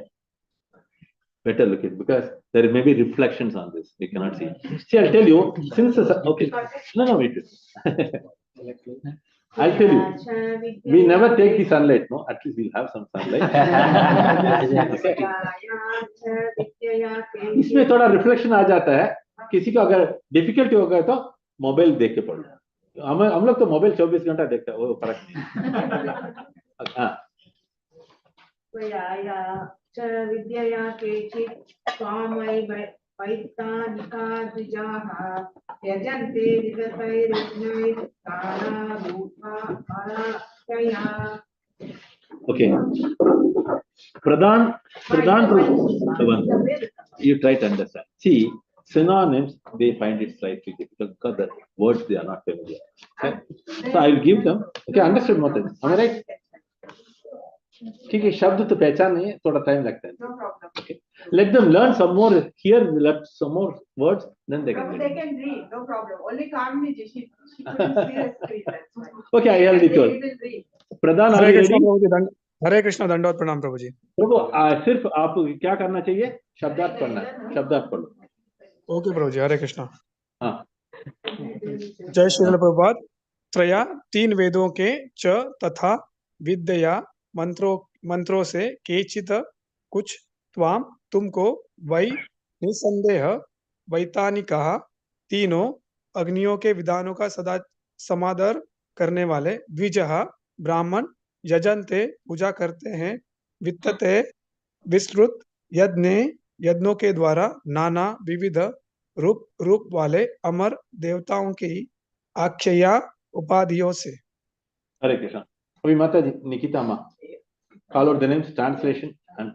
Better look at, because there may be reflections on this. We cannot see. See, I'll tell you, since okay. No, wait. I'll tell you. We never take the sunlight, no? At least we'll have some sunlight. इसमें थोड़ा reflection आ जाता है. किसी को अगर difficulty हो गया तो मोबाइल देख के पढ़ लो. हम लोग तो मोबाइल 24 घंटा देखते हैं, वो फर्क नहीं. हाँ. विद्यया केचित् स्वामय वैतानिका द्विजाः यजन्ते विगतैर्यज्ञैर्दानाभूताः. Okay. Pradhan, you try to understand. See, synonyms, they find it slightly difficult because the words they are not familiar. Okay? So I will give them. Okay, understood, Mata? Am I right? ठीक है, शब्द तो पहचान नहीं है, थोड़ा time लगता है. Okay. Let them learn some more, hear some more words, then they can read. They can read, no problem. Only Kamni ji, she couldn't see the screen, that's why. Okay, I held it all. प्रधान, हरे कृष्ण प्रभु जी. हरे कृष्ण, दंडवत प्रणाम प्रभु जी. प्रभु सिर्फ आप क्या करना चाहिए? शब्दार्थ पढ़ना है, शब्दार्थ पढ़ो. ओके प्रभु जी. हरे कृष्ण. हाँ. जय श्री प्रभुपाद. त्रया, 3 वेदों के च तथा विद्या मंत्रों से केचित कुछ त्वाम तुमको वै निसंदेह वैतानिकः तीनों अग्नियों के विधानों का सदा समादर करने वाले द्विजः ब्राह्मण यजन्ते पूजा करते हैं वित्तते विस्तृत यज्ञों के द्वारा नाना विविध रूप वाले अमर देवताओं की आख्या उपाधियों से। Hare Krishna. Abhi Mataji, Nikita Ma, call out the names, translation and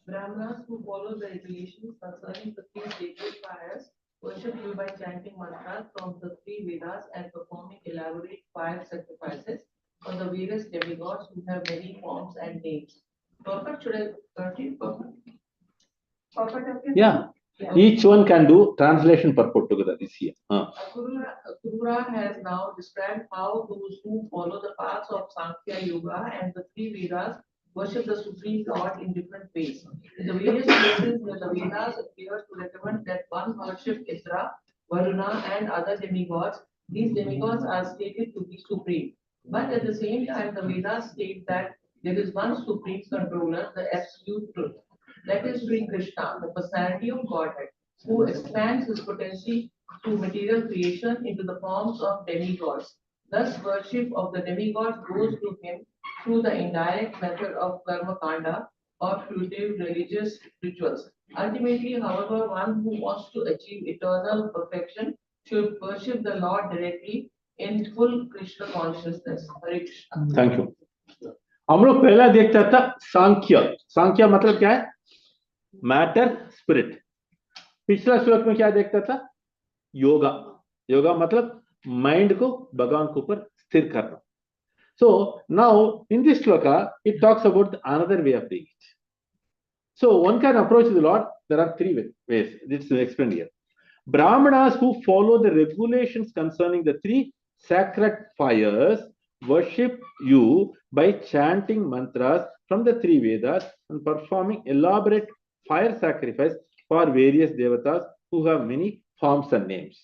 Brahmanas who follow the regulations concerning the three sacred fires worship you by chanting mantras from the three Vedas and performing elaborate fire sacrifices for the various demigods who have many forms and names. Perfect, should I continue? Perfect. yeah. Each one can do translation purport together this year. Akrura has now described how those who follow the paths of Sankhya Yoga and the three Vedas worship the Supreme Lord in different ways. In the various places where the Vedas appear to recommend that one worship Indra, Varuna, and other demigods, these demigods are stated to be supreme. But at the same time, the Vedas state that there is one supreme controller, the absolute truth. That is Sri Krishna, the personality of Godhead, who expands his potency through material creation into the forms of demigods. Thus, worship of the demigod goes to him through the indirect method of karma kanda or fruitive religious rituals. Ultimately, however, one who wants to achieve eternal perfection should worship the Lord directly in full Krishna consciousness. Hare Krishna. Thank you. हम लोग पहला देखता था सांख्य. सांख्य मतलब क्या है? Matter spirit. पिछला श्लोक में क्या देखता था? योगा. योगा मतलब माइंड को भगवान के ऊपर स्थिर करना. So now in this shloka it talks about another way of doing it. So one can approach the Lord. There are three ways. This is explained here. Brahmanas who follow the regulations concerning the three sacred fires worship you by chanting mantras from the three Vedas and performing elaborate fire sacrifice for various devatas who have many forms and names.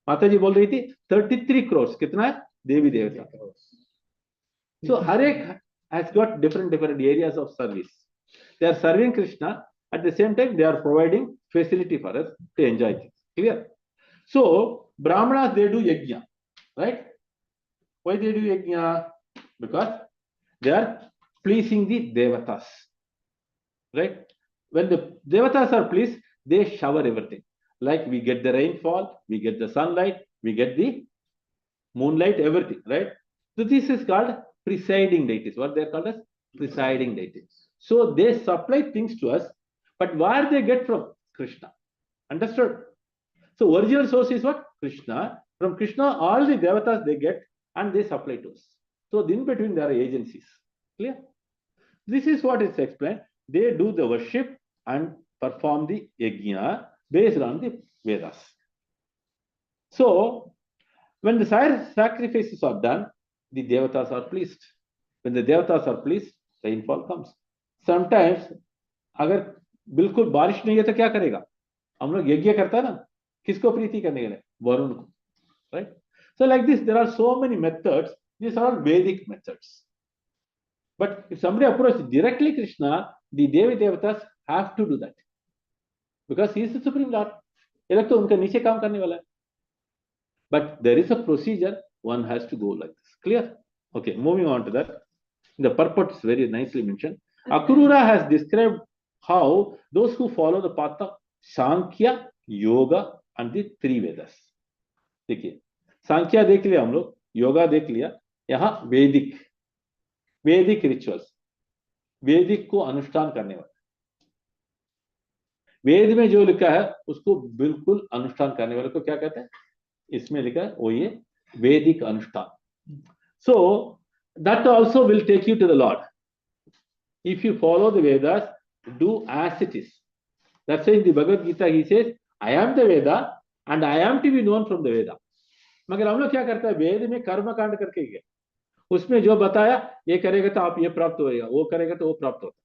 माता जी बोल रही थी 33 crores कितना है देवी देवता. So हर एक has got different areas of service. They are serving Krishna, at the same time they are providing facility for us to enjoy things. Clear? So Brahmanas, they do yajna, right? Why they do yajna? Because they are pleasing the devatas, right? When the devatas are pleased, they shower everything. Like we get the rainfall, we get the sunlight, we get the moonlight, everything, right? So this is called presiding deities. What they are called as presiding deities. So they supply things to us, but where they get from? Krishna. Understood? So original source is what? Krishna. From Krishna, all the devatas they get and they supply to us. So in between there are agencies. Clear? This is what is explained. They do the worship and perform the yajna based on the Vedas. So when the sacrifices are done, the devatas are pleased. When the devatas are pleased, rainfall comes. Sometimes अगर बिल्कुल बारिश नहीं है तो क्या करेगा? हम लोग यज्ञ करता है ना, किसको प्रीति करने के लिए? वरुण को, right? So like this, there are so many methods. These are all Vedic methods. But if somebody approaches directly Krishna, the Devi Devatas have to do that because he is the Supreme Lord. ये लोग तो उनका नीचे काम करने वाला है. But there is a procedure. One has to go like this. Clear? Okay. Moving on to that. The purport is very nicely mentioned. Akrura has described how those who follow the path of Sankhya, Yoga and the three Vedas. देखिए, सांख्या देख लिया हम लोग, योगा देख लिया, यहाँ वैदिक rituals, वैदिक को अनुष्ठान करने वाले. वेद में जो लिखा है उसको बिल्कुल अनुष्ठान करने वाले को क्या कहते हैं? इसमें लिखा है वो ये वैदिक अनुष्ठान. So that also will take you to the Lord. If you follow the Vedas, do as it is. That's why in the Bhagavad Gita he says, I am the Veda and I am to be known from the Veda. मगर हम लोग क्या करते हैं? वेद में कर्म कांड करके गए, उसमें जो बताया ये करेगा तो आप ये प्राप्त होएगा, वो करेगा तो वो प्राप्त होता है,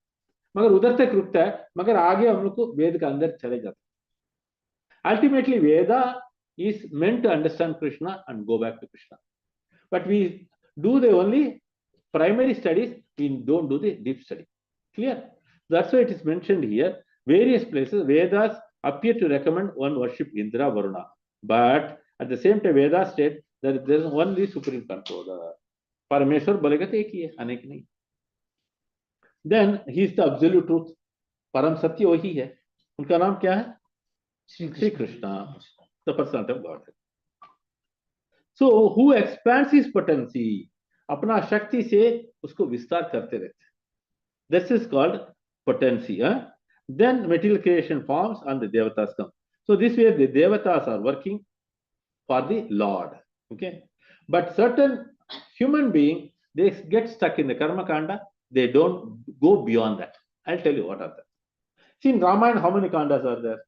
मगर उधर तक रुकता है, मगर आगे हम लोग को वेद का अंदर चले जाते हैं. Ultimately Veda is meant to understand Krishna and go back to Krishna. But we do the only primary studies, we don't do the deep study. Clear? That's why it is mentioned here. Various places, Vedas appear to recommend one worship Indra, Varuna, but at the same time, Vedas state that there is only supreme controller. परमेश्वर बोलेगा तो एक ही है, अनेक नहीं. Then he is the absolute truth. परम सत्य वही है. उनका नाम क्या है? Shri Krishna, the personality of God. So who expands his potency? अपना शक्ति से उसको विस्तार करते रहते. This is called potency. Then material creation forms and the devatas come. So this way the devatas are working for the Lord. Okay, but certain human being, they get stuck in the karma kanda. They don't go beyond that. I'll tell you what are that. See, in Ramayana, how many kandas are there?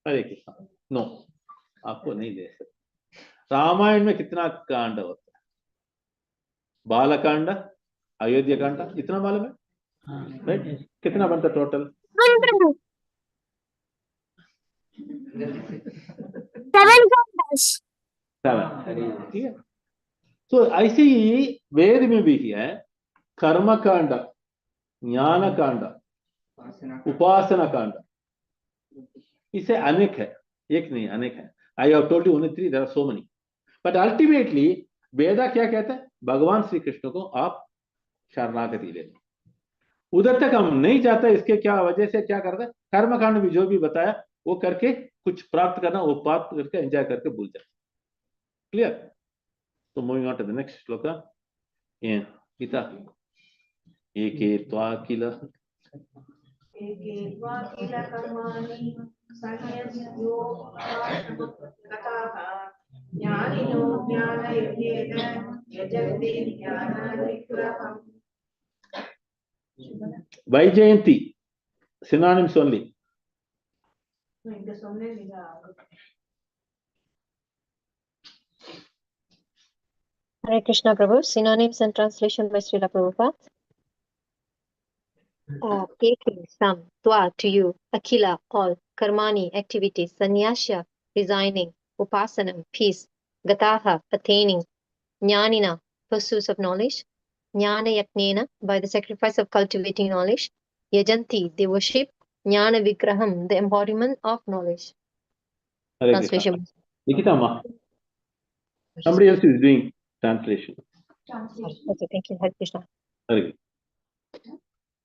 Hare Krishna. No, आपको नहीं दे सकते. रामायण में कितना कांड होता है? बालकांड, अयोध्या कांड, इतना मालूम है? राइट? कितना बनता टोटल? 7. ठीक है. तो ऐसे ही वेद में भी है कर्म कांड, ज्ञान कांड, उपासना कांड. इसे अनेक है, एक नहीं अनेक है. I have told you only 3, there are so many. But ultimately Veda क्या कहता है? भगवान श्री कृष्ण को आप शरणागति ले लो. उधर तक हम नहीं जाते. इसके क्या वजह से क्या करते हैं? कर्म कांड भी जो भी बताया वो करके कुछ प्राप्त करना, वो प्राप्त करके एंजॉय करके भूल जाते. क्लियर? तो moving on to the next shloka. Gita एके त्वा किल Vaijayanti, synonyms only. Hare Krishna Prabhu, synonyms and translation by Srila Prabhupada. Keke, some, Twa, to you, Akila, all, Karmani, activities, Sanyasya, resigning, Upasanam, peace, Gataha, attaining, Jnanina, pursuits of knowledge, Jnana Yaknena, by the sacrifice of cultivating knowledge, Yajanti, they worship, Jnana Vigraham, the embodiment of knowledge. Hare Translation. Krishna. Nikita Ma, somebody else is doing translation. Okay, thank you. Hare Krishna. Hare.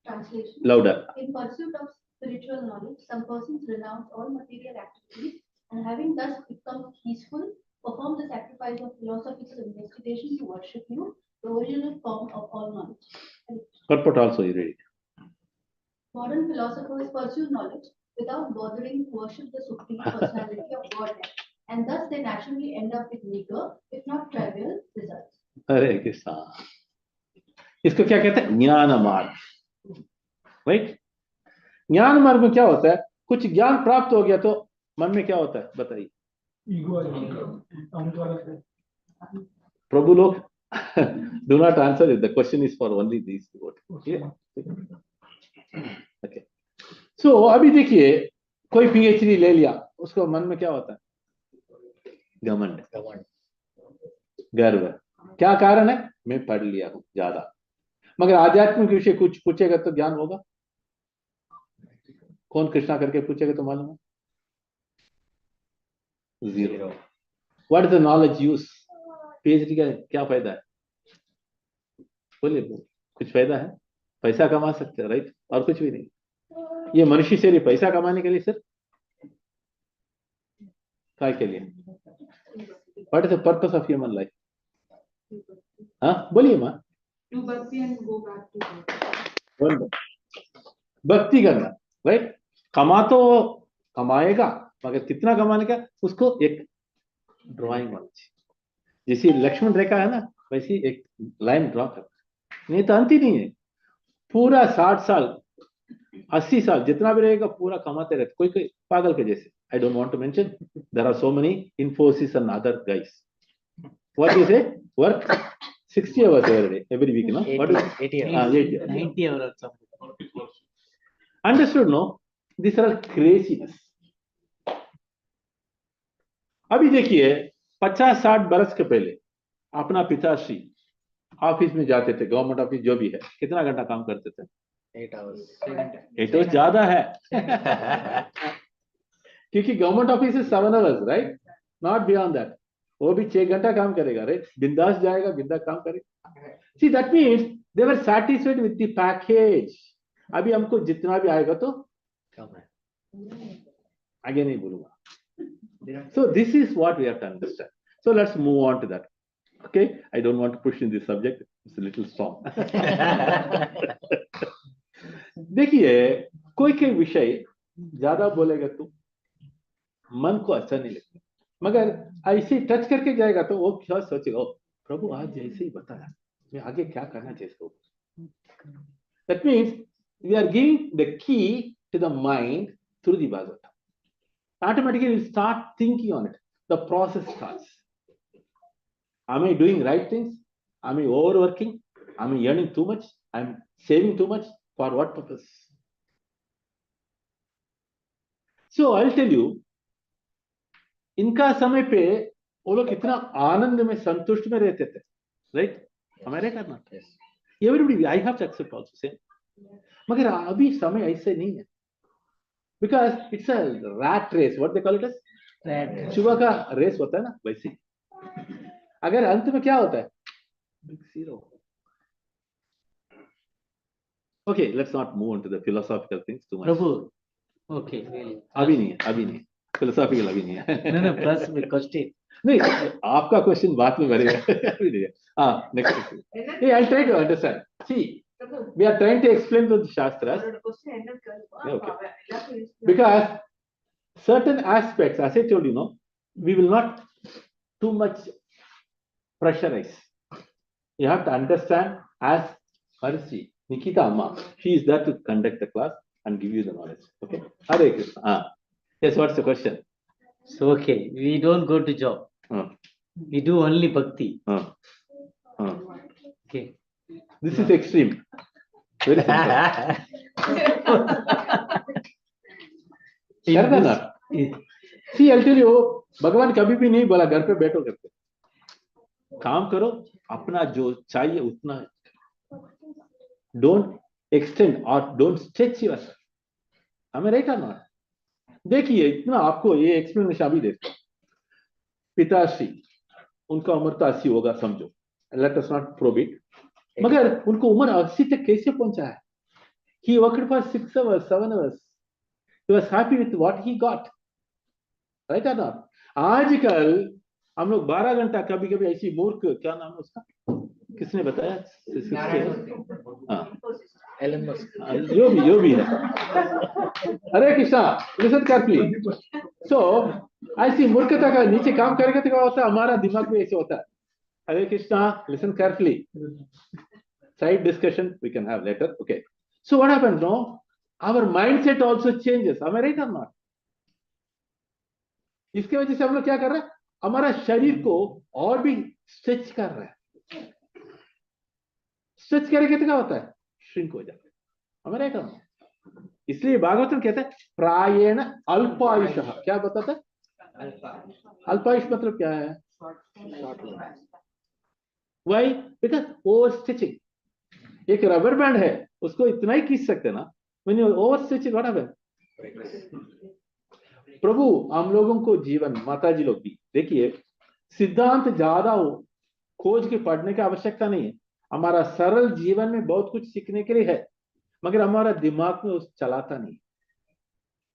Translation. Louder. In pursuit of spiritual knowledge, some persons renounce all material activities and having thus become peaceful, perform the sacrifice of philosophical investigation to worship you, the original form of all knowledge. Purport also you read it. Modern philosophers pursue knowledge without bothering to worship the Supreme Personality of Godhead, and thus they naturally end up with meager, if not trivial, results. हरे कृष्णा. इसको क्या कहते हैं? ज्ञान मार्ग. Right? ज्ञान मार्ग में क्या होता है? कुछ ज्ञान प्राप्त हो गया तो मन में क्या होता है? बताइए. प्रभु लोग do not answer it. The question is for only these two. Okay. So अभी देखिए, कोई PhD ले लिया, उसको मन में क्या होता है? घमंड, गर्व. क्या कारण है? मैं पढ़ लिया हूं ज्यादा. मगर आध्यात्मिक विषय कुछ पूछेगा तो ज्ञान होगा? कौन कृष्णा करके पूछेगा तो मालूम है? Zero. What is the knowledge use? PhD का क्या फायदा है? बोलिए. कुछ फायदा है? पैसा कमा सकते हैं, राइट? और कुछ भी नहीं. ये मनुष्य शरीर पैसा कमाने के लिए सिर्फ काय के लिए? What is the purpose of human life? हाँ बोलिए माँ. Do bhakti and go back to God. भक्ति करना, राइट? कमा तो कमाएगा, मगर कितना कमाने का उसको एक ड्राइंग होनी चाहिए. जैसी लक्ष्मण रेखा है ना, वैसी एक लाइन ड्रॉ करना. नहीं तो अंत ही नहीं है. पूरा 60 साल 80 साल जितना भी रहेगा पूरा कमाते रहते. कोई कोई पागल के जैसे. I don't want to mention. There are so many Infosys and other guys. What you say? Work 60 hours every week, no? 80 hours. 90 hours or something. Understood, no? These are all craziness. अभी देखिए 50-60 बरस के पहले अपना पिताश्री office में जाते थे, गवर्नमेंट ऑफिस जो भी है, कितना घंटा काम करते थे? 8 hours. 8 hours ज्यादा है क्योंकि government office is 7 hours, right? Not beyond that. वो भी 6 घंटा काम करेगा, right? बिंदास जाएगा, बिंदास काम करेगा. See, that means they were satisfied with the package. अभी हमको जितना भी आएगा तो कम है. आगे नहीं बोलूंगा. So this is what we have to understand. So let's move on to that. Okay, I don't want to push in this subject. It's a little strong. देखिए, कोई कोई विषय ज्यादा बोलेगा तो मन को अच्छा नहीं लगता, मगर ऐसे टच करके जाएगा तो वो क्या सोचेगा, ओ प्रभु आज जैसे ही बताया, मैं आगे क्या करना चाहता हूँ. That means we are giving the key to the mind through the Bhāgavata. Automatically you start thinking on it. The process starts. Am I doing right things? Am I overworking? Am I earning too much? I'm saving too much. For what purpose? So I'll tell you, इनका समय पे वो लोग कितना आनंद में संतुष्ट में रहते थे, right? हमारे करना everybody, I have to accept also same. मगर अभी समय ऐसे नहीं है, because it's a rat race. What they call it as? चूहा का रेस होता है ना, वैसे. अगर अंत में क्या होता है? Big zero. Okay, let's not move on to the philosophical things too much. Prabhu, okay, really. अभी नहीं है. Philosophical अभी नहीं है. No, plus with question. नहीं, आपका क्वेश्चन बाद में बढ़ेगा. अभी नहीं है. हाँ, next question. Hey, I'll try to understand. See, we are trying to explain the Shastras. Okay. Because certain aspects, as I told you, no, we will not too much pressurize. You have to understand as Harshi, Nikita Amma, she is there to conduct the class and give you the knowledge. Okay? Hare Krishna. Yes, what's the question? So, okay, we don't go to job. We do only bhakti. Okay. This is extreme. Very simple. See, I'll tell you, भगवान कभी भी नहीं बोला घर पे बैठो करके. काम करो, अपना जो चाहिए उतना. Don't extend or don't stretch yourself. हमें right or not? देखिए, इतना आपको ये एक्सप्लेनेशन अभी देता. पिताश्री, उनका उम्र तो 80 होगा समझो. Let us not probe it. मगर उनको उम्र 80 तक कैसे पहुंचा है? He worked for 6 hours, 7 hours. He was happy with what he got. Right or not? आजकल हम लोग 12 घंटा कभी-कभी ऐसी मूर्ख, क्या नाम है उसका? किसने बताया? जो भी है. हरे कृष्णा, listen carefully. So, ऐसी मूर्खता का नीचे काम करेगा तो क्या होता है? हमारा दिमाग में ऐसे होता है. Hare Krishna, listen carefully. Side discussion we can have later. Okay. So what happens now? Our mindset also changes. Am I right or not? इसके वजह से हम लोग क्या कर रहे हैं? हमारा शरीर को और भी स्ट्रेच कर रहे हैं. स्ट्रेच करेंगे तो क्या होता है? श्रिंक हो जाता है. Am I right or not? इसलिए भागवतम कहता है प्रायेण अल्पायुषः. क्या बताता है? अल्पायुष मतलब क्या है? Why? Because overstretching. एक रबर बैंड है, उसको इतना ही खींच सकते ना. When you overstretch it, what happens? प्रभु हम लोगों को जीवन, माताजी लोग भी देखिए, सिद्धांत ज्यादा हो खोज के पढ़ने की आवश्यकता नहीं है. हमारा सरल जीवन में बहुत कुछ सीखने के लिए है, मगर हमारा दिमाग में उस चलाता नहीं.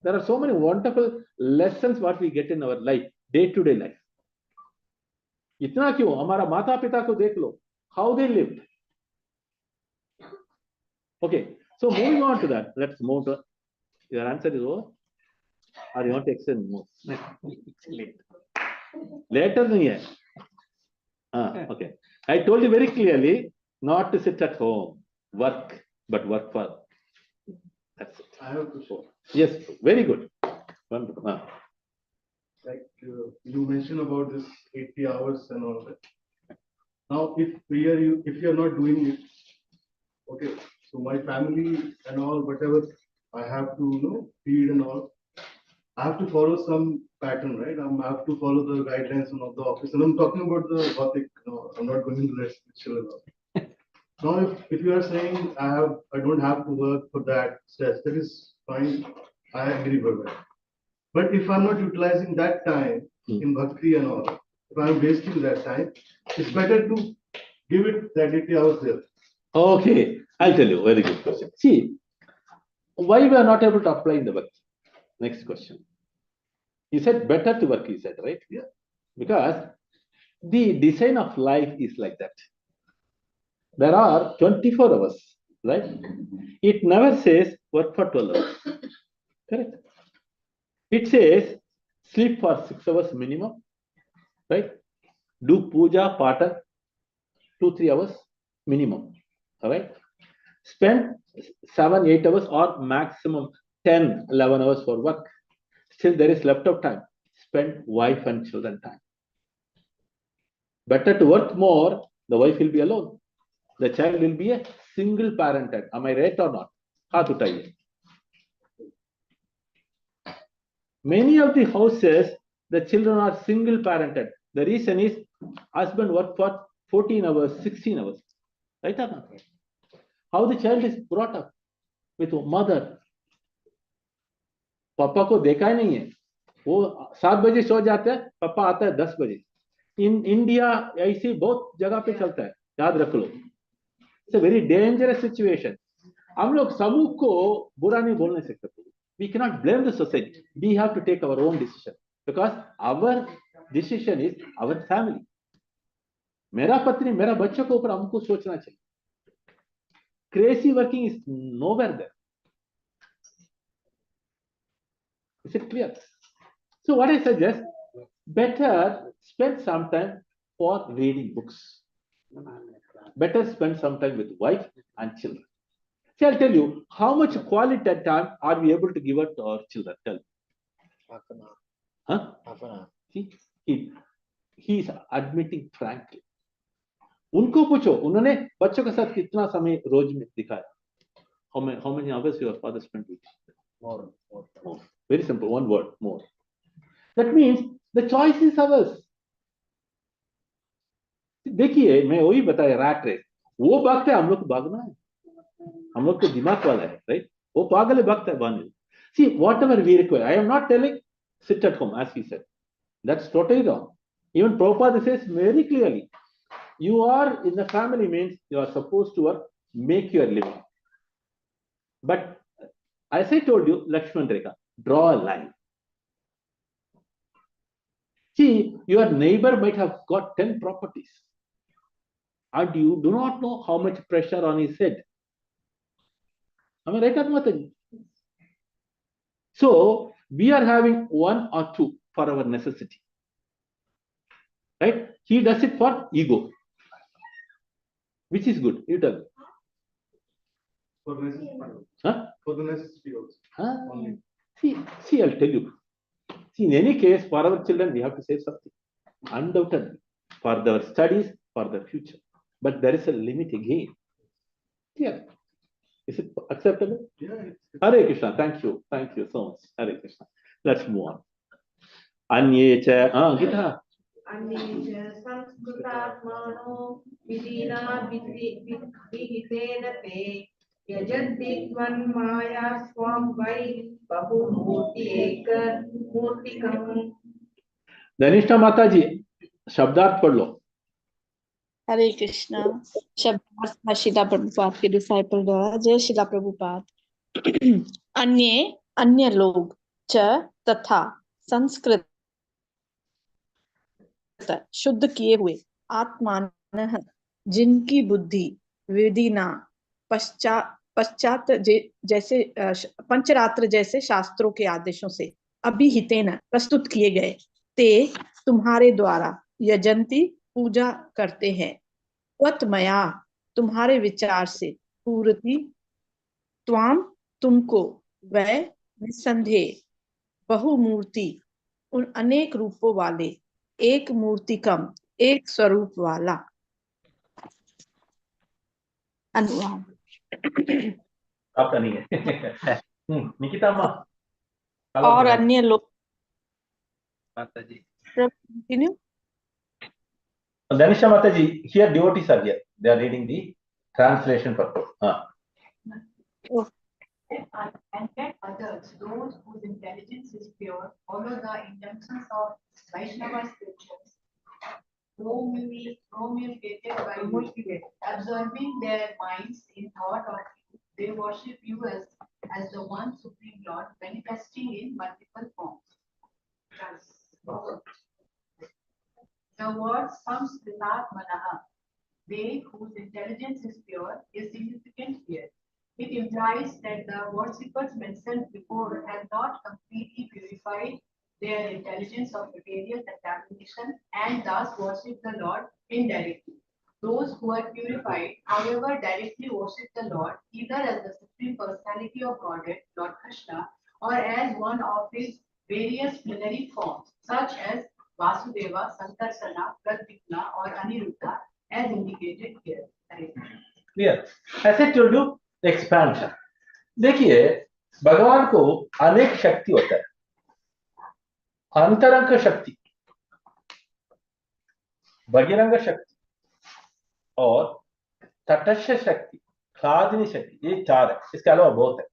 There are so many wonderful lessons what we get in our life, day to day life. इतना क्यों? हमारा माता पिता को देख लो, how they lived. Okay, so moving on to that, let's move to. Your answer is over, or you want to extend more? Later नहीं है. Okay, I told you very clearly not to sit at home, work, but work for. That's it. I have a question. Yes, very good. Wonderful. Like you mentioned about this 80 hours and all that. Now, if you're not doing it, okay. So my family and all, whatever I have to feed and all, I have to follow some pattern, right? I have to follow the guidelines of the office. And I'm talking about the Gothic. I'm not going into that spiritual and all. Now, if you are saying I don't have to work for that stress, that is fine. I agree with that. But if I'm not utilizing that time in bhakti and all, if I'm wasting that time, it's better to give it that 80 hours there. Okay, I'll tell you. Very good question. See, why we are not able to apply in the bhakti? Next question. You said better to work, you said, right? Yeah. Because the design of life is like that. There are 24 hours, right? It never says work for 12 hours. Correct? It says sleep for 6 hours minimum, right? Do puja, pata, 2-3 hours minimum. All right? Spend 7-8 hours or maximum 10-11 hours for work. Still there is left of time. Spend wife and children time. Better to work more, the wife will be alone. The child will be a single parented. Am I right or not? Many of the houses, the children are single parented. The reason is husband work for 14 hours, 16 hours. Right or not? How the child is brought up with mother. पापा को देखा ही नहीं है, वो 7 बजे सो जाते हैं, पापा आता है 10 बजे. इन इंडिया ऐसी बहुत जगह पे चलता है, याद रख लो. It's a very dangerous situation. हम लोग समूह को बुरा नहीं बोलने सकते. We cannot blame the society. We have to take our own decision because our decision is our family. मेरा पत्नी, मेरा बच्चों के ऊपर हमको सोचना चाहिए. Crazy working is nowhere there. Is it clear? So what I suggest, better spend some time for reading books. Better spend some time with wife and children. See, I'll tell you, how much quality time are we able to give it to our children? Tell me. Half an hour. Huh? Half an hour. See, he is admitting frankly. उनको पूछो, उन्होंने बच्चों के साथ कितना समय रोज में दिखाया? How many hours your father spent with you? More. Very simple, one word, more. That means the choice is ours. देखिए, मैं वही बताया, रैट रेस. वो भागते हैं, हम लोग को भागना है. हम लोग तो दिमाग वाला है, right? वो पागल है, भागता है बाहर. See, whatever we require. I am not telling sit at home, as he said. That's totally wrong. Even Prabhupada says very clearly, you are in the family means you are supposed to work, make your living. But as I told you, Lakshman Rekha, draw a line. See, your neighbor might have got 10 properties. And you do not know how much pressure on his head. Am I right or not? So, we are having 1 or 2 for our necessity. Right? He does it for ego. Which is good? You tell me. For necessity. Huh? For the necessity also. Only. See, I'll tell you. See, in any case, for our children, we have to save something. Undoubtedly. For their studies, for the future. But there is a limit again. Yeah. Is it acceptable? Yeah. Hare Krishna. Thank you. Thank you so much. Hare Krishna. Let's move on. Anyecha. Gita. Anyecha samskrutatmano vidina vidhitena te yajanti tvan maya swam vai bahu murti ekar murtikam. Danishta Mataji, शब्दार्थ पढ़ लो. हरे कृष्णा. शब्दार्थ शिला प्रभुपाद के disciple द्वारा. जय शिला प्रभुपाद. अन्य लोग च तथा संस्कृत शुद्ध किए हुए आत्मान जिनकी बुद्धि विदिना पश्चात जैसे पंचरात्र जैसे शास्त्रों के आदेशों से अभिहितेन प्रस्तुत किए गए ते तुम्हारे द्वारा यजंती पूजा करते हैं. त्वत्मया तुम्हारे विचार से पूर्ति त्वाम तुमको वह निसंदेह बहुमूर्ति उन अनेक रूपों वाले एक मूर्तिकम एक स्वरूप वाला. अनुवाद. आपका नहीं है. निकिता माँ. और अन्य लोग. Mataji. Continue. Danisha Mataji, here devotees are here. They are reading the Translation purpose. And let others, those whose intelligence is pure, follow the injunctions of Vaishnava scriptures, promulgated by you, absorbing their minds in thought of you. They worship you as the one supreme Lord, manifesting in multiple forms. The word Samskritat Manaha, they whose intelligence is pure, is significant here. It implies that the worshippers mentioned before have not completely purified their intelligence of material contamination and thus worship the Lord indirectly. Those who are purified, however, directly worship the Lord either as the Supreme Personality of Godhead, Lord Krishna, or as one of his various plenary forms, such as Vasudeva, Sankarsana, Pradyumna, or Aniruddha, as indicated here. Clear? As I told you, expansion. देखिए भगवान को अनेक शक्ति होता है. अंतरंग शक्ति, बहिरंग शक्ति और तटस्थ शक्ति, ख्लादिनी शक्ति, ये चार है. इसके अलावा बहुत है.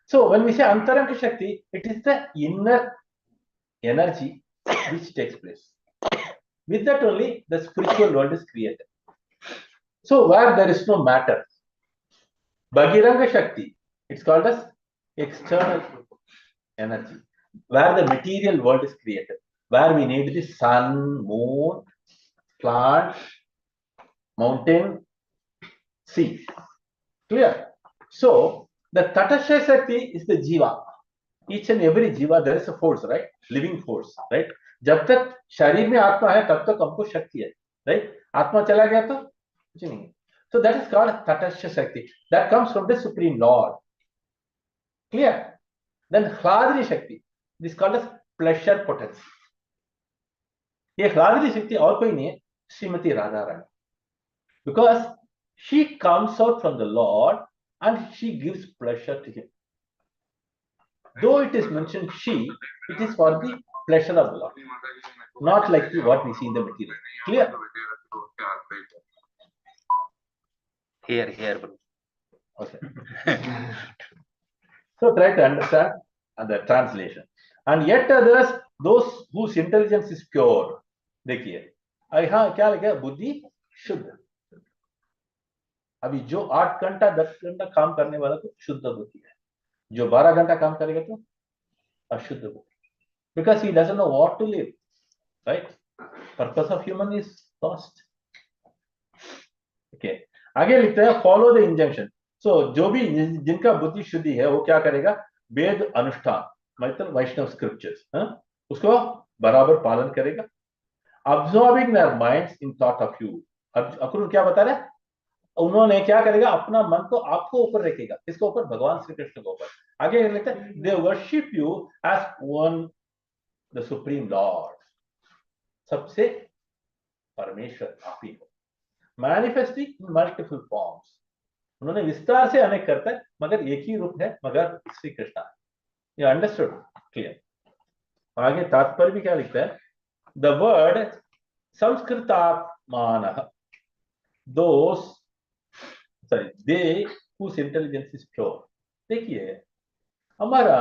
So when we say अंतरंग शक्ति, it is the inner energy which takes place. With that only the spiritual world is created. So where there is no matter, Bhagiranga Shakti, it's called as external energy, where the material world is created, where we need the sun, moon, plant, mountain, sea. Clear? So the Tatashya Shakti is the Jiva. Each and every Jiva, there is a force, right? Living force, right? जब तक शरीर में आत्मा है तब तक हमको शक्ति है, right? आत्मा चला गया तो कुछ नहीं. So that is called Tatashya Shakti. That comes from the Supreme Lord. Clear? Then Hladri Shakti. This is called as pleasure potency. ये Hladri Shakti और कोई नहीं है, Srimati Radha Rani. Because she comes out from the Lord and she gives pleasure to him. Though it is mentioned she, it is for the pleasure of the Lord, not like what we see in the material. Clear? Here, bro. Okay. So try to understand the translation. And yet others, those whose intelligence is pure. देखिए, यहाँ क्या लिखा है? बुद्धि शुद्ध. अभी जो 8 घंटा 10 घंटा काम करने वाला तो शुद्ध बुद्धि है. जो 12 घंटा काम करेगा तो अशुद्ध बुद्धि. Because he doesn't know what to live, right? Purpose of human is lost. Okay. आगे लिखते हैं फॉलो द इंजंक्शन. सो जो भी जिनका बुद्धि शुद्धि है वो क्या करेगा? वेद अनुष्ठान, मतलब वैष्णव स्क्रिप्चर्स, उसको बराबर पालन करेगा. Absorbing their minds in thought of you. अकुल क्या बता रहे हैं? उन्होंने क्या करेगा? अपना मन को आपको ऊपर रखेगा. इसके ऊपर भगवान श्री कृष्ण के ऊपर. आगे लिखते हैं they worship you as one the supreme lord. सबसे परमेश्वर आप ही हो. Manifesting in multiple forms. उन्होंने विस्तार से अनेक करता है मगर एक ही रूप है, मगर श्री कृष्ण है. ये अंडरस्टूड? क्लियर? आगे तात्पर्य भी क्या लिखता है? द वर्ड संस्कृतात्मानः, they whose intelligence is pure. देखिए हमारा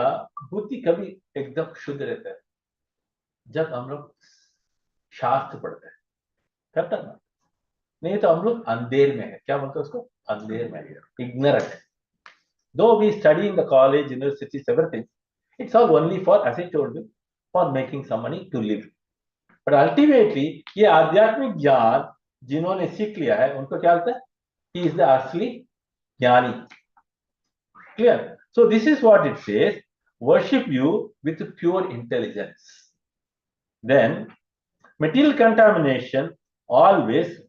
बुद्धि कभी एकदम शुद्ध रहता है जब हम लोग शास्त्र पढ़ते हैं, करता ना. नहीं तो हम लोग अंधेर में है. क्या बोलते हैं उसको? अंधेर में है, ignorant. Though we study in the college, universities, everything, it's all only for, as I told you, for making some money to live. But ultimately, ये आध्यात्मिक ज्ञान जिन्होंने सीख लिया है उनको क्या होता है? He is the असली ज्ञानी. Clear? So this is what it says: worship you with pure intelligence. Then material contamination always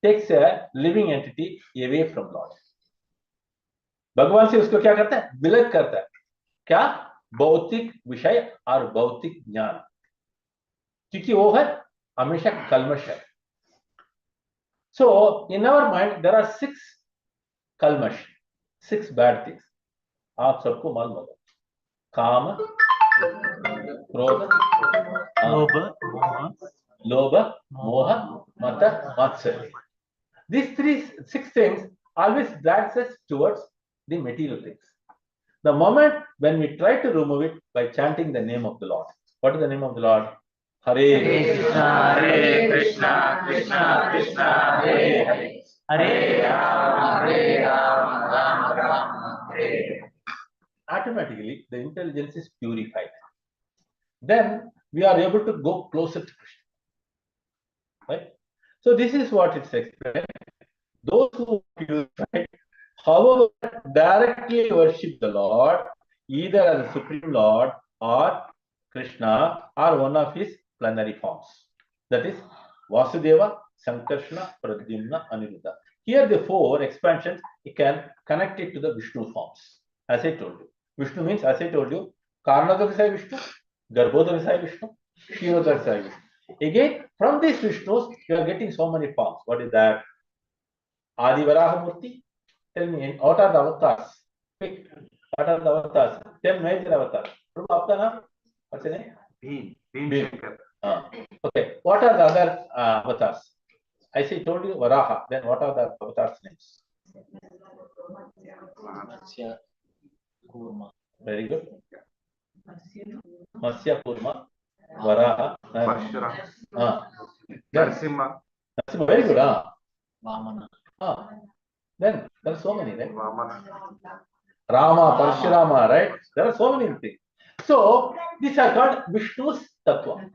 takes a living entity away from Lord. भगवान से उसको क्या करता है? विलग करता है. क्या? भौतिक विषय और भौतिक ज्ञान, क्योंकि वो है हमेशा कल्मश है. So in our mind there are 6 कल्मश, 6 bad things. आप सबको मालूम होगा. काम, क्रोध, लोभ, मोह, मत, मत्सर्य. These 6 things always drags us towards the material things. The moment when we try to remove it by chanting the name of the Lord. What is the name of the Lord? Hare Krishna, Hare Krishna, Krishna Krishna, Hare Hare, Hare Rama, Hare Rama, Rama Rama, Hare Hare. Automatically, the intelligence is purified. Then we are able to go closer to Krishna. Right? So this is what it's explained. Those who purify, however, directly worship the Lord, either as a Supreme Lord or Krishna or one of his plenary forms. That is Vasudeva, Sankarshana, Pradyumna, Aniruddha. Here the four expansions, you can connect it to the Vishnu forms. As I told you. Vishnu means, as I told you, Karnadavasai Vishnu, Garbhodavasai Vishnu, Kshirodavasai Vishnu. Again, from these Vishnus, you are getting so many forms. What is that? Adi Varaha Murti. Tell me, what are the avatars? Quick. What are the avatars? 10 major avatars. What's the name? Bhim. Okay. What are the other avatars? I say told you Varaha. Then what are the avatars' names? Very good. Matsya, Kurma, Varaha, Narasimha. Very good. Vamana. Then there are so many, right? Rama, Parshurama, right? There are so many things. So these are called Vishnu's Tattva.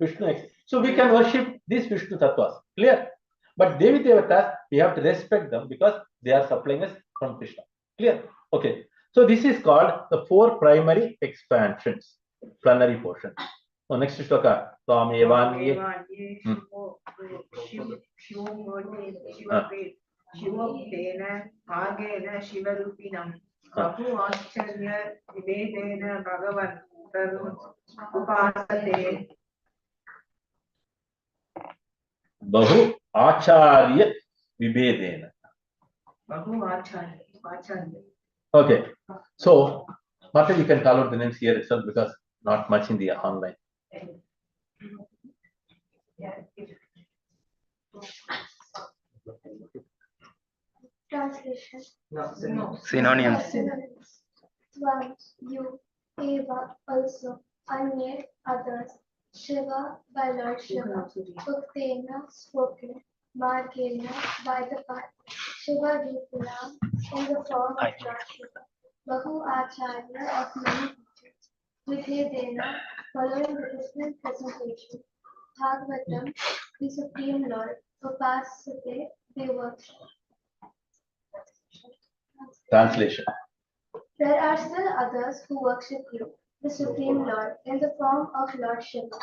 Vishnu. So we can worship these Vishnu Tattvas. Clear? But Devi Devatas, we have to respect them because they are supplying us from Krishna. Clear? Okay. So this is called the four primary expansions, plenary portion. So next shloka. शिवोक्तेन भागेन शिवरूपिणं बहु आश्चर्य विभेदेन भगवन् उपासते बहु आचार्य विभेदेन. बहु आचार्य. Okay. So Māsa, you can call out the names here itself because not much in the online. Translation. No. Synonyms. One, you, Eva, also, Anye, others, Shiva, by Lord Shiva, Uktena, spoken, Margena, by the path, Shiva Rupuna, in the form of Lord Shiva, Bahu Acharya, of many teachers, Vidhedena, following the disciplined presentation, Bhāgavatam, the Supreme Lord, Upasate, they worship. Translation. There are still others who worship you, the Supreme Lord, in the form of Lord Shiva.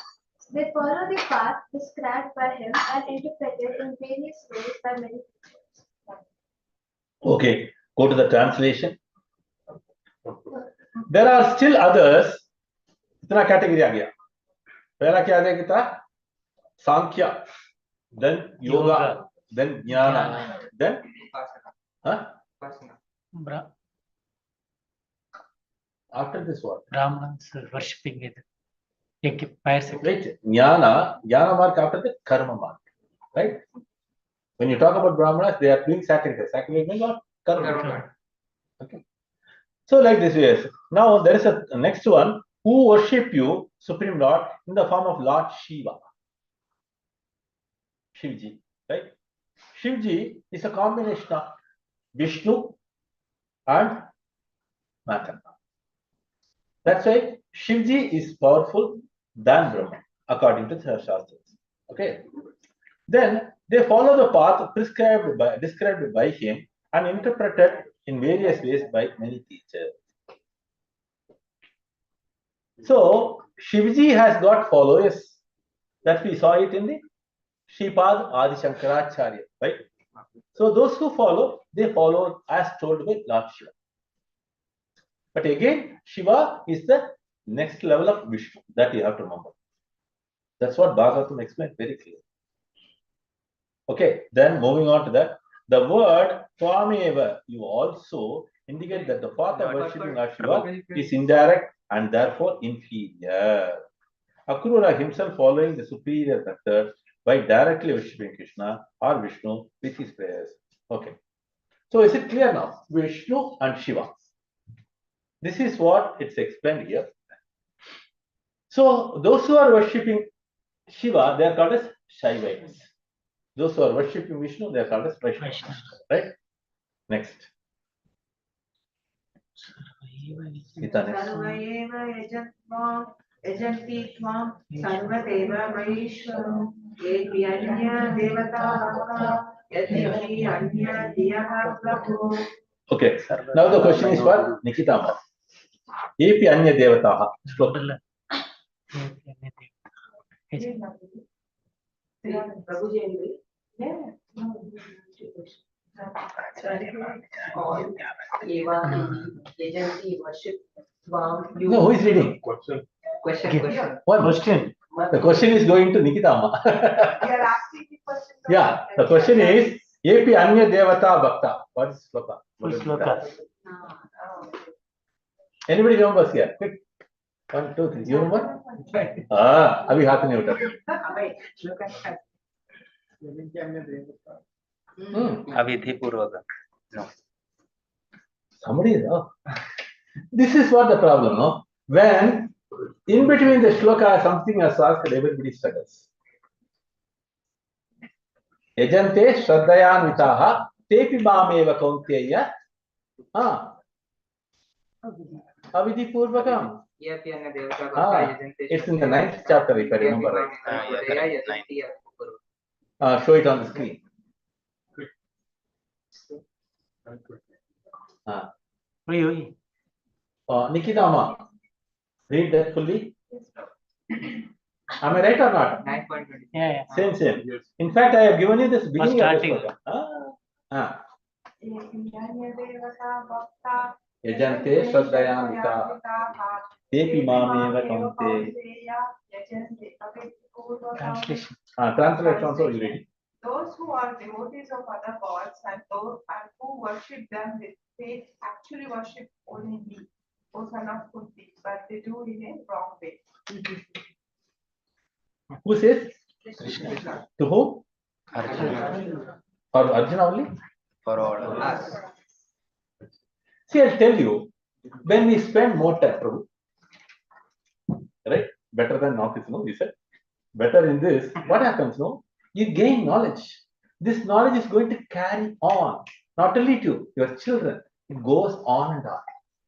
They follow the path described by him and interpreted in various ways by many teachers. Okay, go to the translation. There are still others. इतना category आ गया. पहला क्या आ गया कितना? Sankhya, then yoga, then jnana, then after this what? Brahmins worshipping it. Right. Jnana mark after the karma mark. Right? When you talk about Brahmanas, they are doing sacrifice. Sacrifice means what? Karma. Okay. So like this way. Now there is a next one who worship you, Supreme Lord, in the form of Lord Shiva. Shivji. Right? Shivji is a combination of Vishnu and Māsa. That's why Shivji is powerful than Brahma, according to the Shastras. Okay. Then they follow the path described by him and interpreted in various ways by many teachers. So Shivji has got followers. That we saw it in the Shripad Adi Shankaracharya, right? So those who follow, they follow as told by Lord Shiva. But again, Shiva is the next level of Vishnu that you have to remember. That's what Bhāgavatam explained very clearly. Okay, then moving on to that, the word Tvameva, you also indicate that the path of worshipping Lord Shiva is indirect and therefore inferior. Akrura himself following the superior method by directly worshipping Krishna or Vishnu with his prayers. Okay. So is it clear now? Vishnu and Shiva. This is what it's explained here. So those who are worshipping Shiva, they are called as Shaivites. Those who are worshipping Vishnu, they are called as Vaishnavas. Right? Next. Gita, next. Sarva eva yajanti tvam sarvadeva maheshwaram yepi anya devataha yadyapi anya diyaha prabhu. Okay. Now the question is for Nikita. Yepi anya devataha. Shloka. No, who is reading? Question. What question? The question is going to Nikita Amma. You are asking the question. Yeah, the question is Yepi anya devata bhakta. What is shloka? Anybody remembers here? Quick. 1, 2, 3. You remember? Abhi haath nahi uthar. अविधि पूर्वक. No. Somebody know. This is what the problem, no? When in between the shloka something has asked, everybody struggles. Yajante shraddhayanvitaha tepi mameva kaunteya. Avidhi purvakam. It's in the 9th chapter, if I remember right. Show it on the screen. Nikita Amma, read that fully. Am I right or not? 9.20. Yeah. Same. In fact, I have given you this beginning of the shloka. Yajante shraddhayanvitaha tepi mameva kaunteya. Translation. Translation also you read. Those who are devotees of other gods and who worship them with faith actually worship only me, O son of Kunti, but they do in a wrong way. Who says? Krishna. To whom? Arjuna. For Arjuna only? For all of us. See, I'll tell you, when we spend more time, Prabhu, right? Better than office, no? We said. Better in this, what happens, no? You gain knowledge. This knowledge is going to carry on, not only to your children, it goes on and on.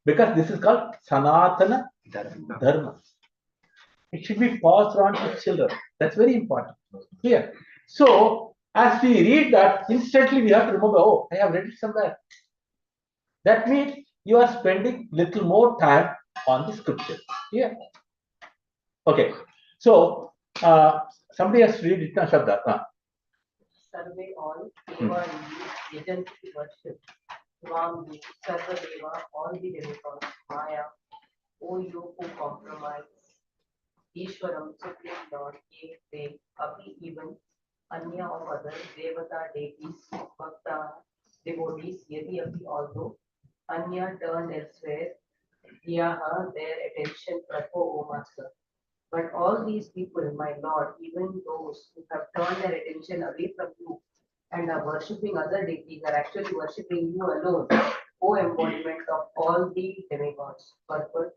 Because this is called Sanatana Dharma. It should be passed on to children. That's very important. Clear? So, as we read that, instantly we have to remember, oh, I have read it somewhere. That means you are spending little more time on the scripture. Yeah. Okay. So, somebody has to read Itna Shabda. Survey all, Deva agency worship, Swami, Sarva Deva, all the demigods, Maya, O you who compromise, Ishwaram, Supreme Lord, Ye, they, Api, even, Anya of others, Devata, deities, Bhakta, devotees, Yadi, Api, although, Anya turned elsewhere, Yaha, their attention, Prato, O Master. But all these people, my Lord, even those who have turned their attention away from you and are worshipping other deities, are actually worshipping you alone, O embodiment of all the demigods. Purport.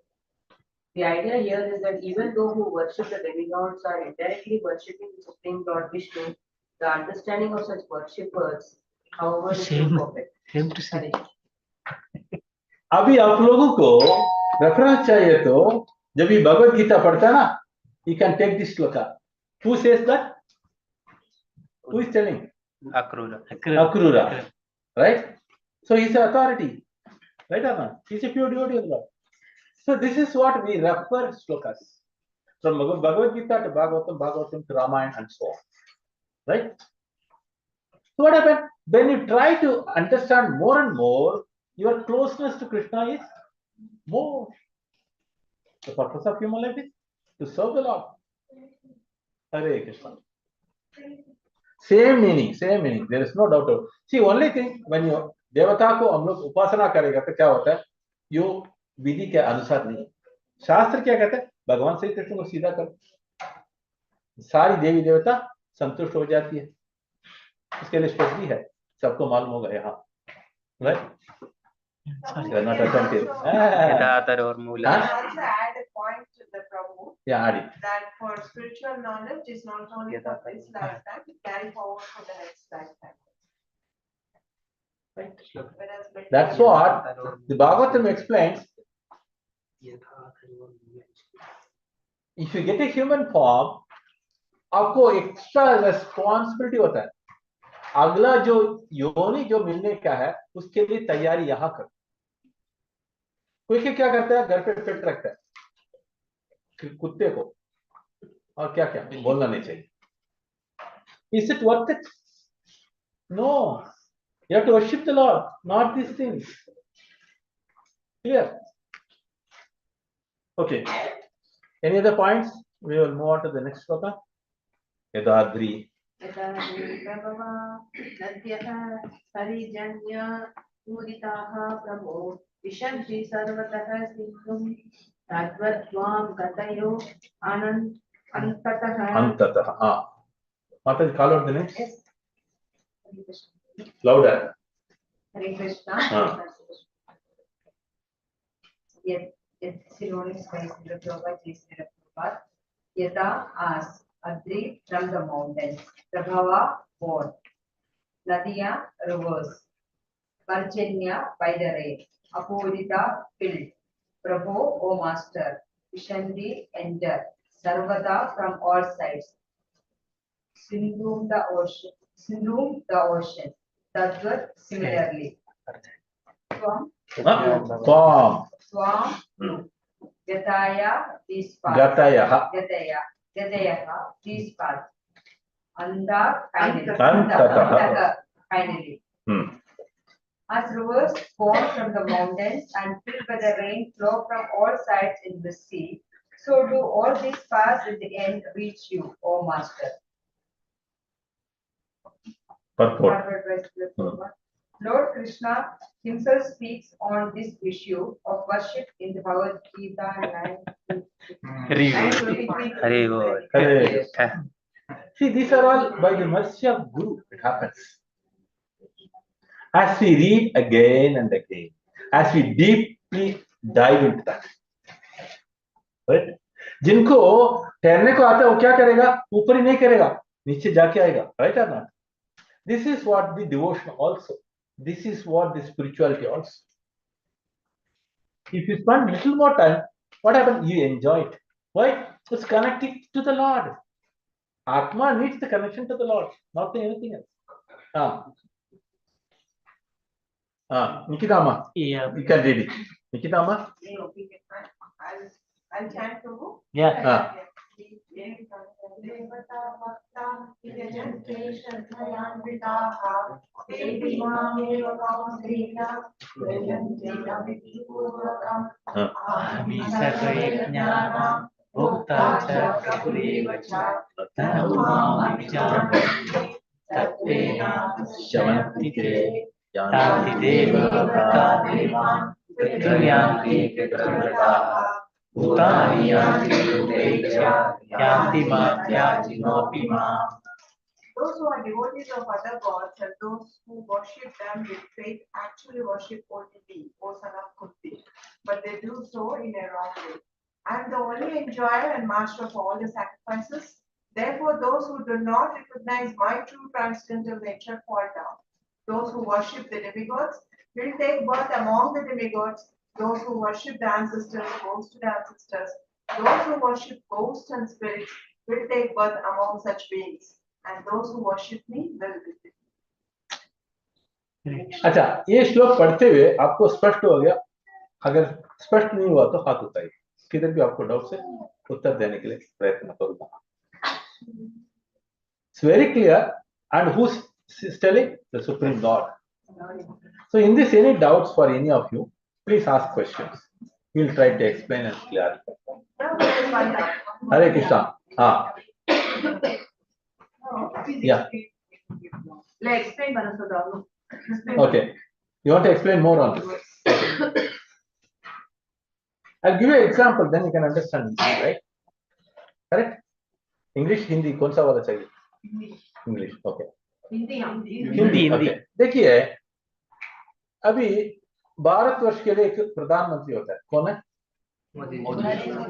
The idea here is that even though who worship the demigods are indirectly worshipping the Supreme Lord Vishnu, the understanding of such worshippers, however, is imperfect. Same to say. अभी आप लोगों को reference चाहिए तो जब ये भगवत गीता पढ़ता है ना, you can take this shloka. Who says that? Who is telling? Akrura. Right? So he's an authority. Right or not? He's a pure devotee of God. So this is what we refer shlokas. From Bhagavad Gita to Bhagavatam to Ramayana and so on. Right? So what happened? When you try to understand more and more, your closeness to Krishna is more. The purpose of human life is to serve the Lord. Hare Krishna. Same meaning. There is no doubt. See, only thing when you देवता को हम लोग उपासना करेगा तो क्या होता है? यो विधि के अनुसार नहीं. शास्त्र क्या कहता है? भगवान श्री कृष्ण को सीधा कर. सारी देवी देवता संतुष्ट हो जाती है. इसके लिए स्पष्ट भी है. सबको मालूम होगा यहाँ. Right? Sorry. You are not attentive. Yathataror Mula. I also add a point to the Prabhu. Yeah, add it. That for spiritual knowledge is not only for this lifetime, it carry forward for the next lifetime. Right. Whereas That's what the Bhagavatam explains. If you get a human form, आपको extra responsibility होता है. अगला जो योनि जो मिलने का है उसके लिए तैयारी यहाँ कर. कोई क्या करता है, घर पे फिट रखता है कुत्ते को, और क्या क्या बोलना नहीं चाहिए. Is it worth it? No. You have to worship the Lord, not these things. Clear? Okay. Any other points? We will move on to the next sloka. Yadadri. प्रभो विशन्ति सर्वतः सिन्धुं तद्वद्वां गतयो Antataha. Mataji, call out the names. Yes. Louder. Hare Krishna. Yet synonyms by Srila Prabhupada. Yata asked, Adri from the mountains, Prabhava born, Nadiya rivers, Parjanya by the rain, Apurita filled, Prabhu, O Master, Vishandi enter, Sarvata from all sides, Sindhum the ocean, Tadvat similarly. Swam. Gataya, these paths. Gataya, these paths. Anda, finally. As rivers form from the mountains and filled by the rain flow from all sides in the sea, so do all these paths in the end reach you, O Master. Lord Krishna himself speaks on this issue of worship in the Bhagavad Gita 9:23. See, these are all by the mercy of Guru. It happens. As we read again and again, as we deeply dive into that. Right? जिनको तैरने को आता है वो क्या करेगा? ऊपर ही नहीं करेगा, नीचे जाके आएगा. Right or not? This is what the devotion also. This is what the spirituality also. If you spend little more time, what happens? You enjoy it. Why? It's connected to the Lord. Atma needs the connection to the Lord, not anything else. Nikitama. Yeah. You can read it. Nikitama. I'll chant to. Yeah. Those who are devotees of other gods and those who worship them with faith actually worship only me, O son of Kunti. But they do so in a wrong way. I am the only enjoyer and master of all the sacrifices. Therefore, those who do not recognize my true transcendental nature fall down. Those who worship the demigods will take birth among the demigods. Those who worship the ancestors goes to the ancestors. Those who worship ghosts and spirits will take birth among such beings. And those who worship me will visit me. अच्छा, ये श्लोक पढ़ते हुए आपको स्पष्ट हो गया. अगर स्पष्ट नहीं हुआ तो हाथ उठाइए. किधर भी आपको डाउट से उत्तर देने के लिए प्रयत्न करूंगा. It's very clear. And who's telling? The Supreme Lord. So in this, any doubts for any of you, please ask questions. We'll try to explain and clarify. Hare Krishna. Yeah. Let's explain. Okay. You want to explain more on this? Okay. I'll give you an example, then you can understand, right? Correct? English, Hindi, कौन सा वाला चाहिए? English. Okay. Hindi. Okay. देखिए, अभी भारतवर्ष के लिए एक प्रधानमंत्री होता है, कौन है?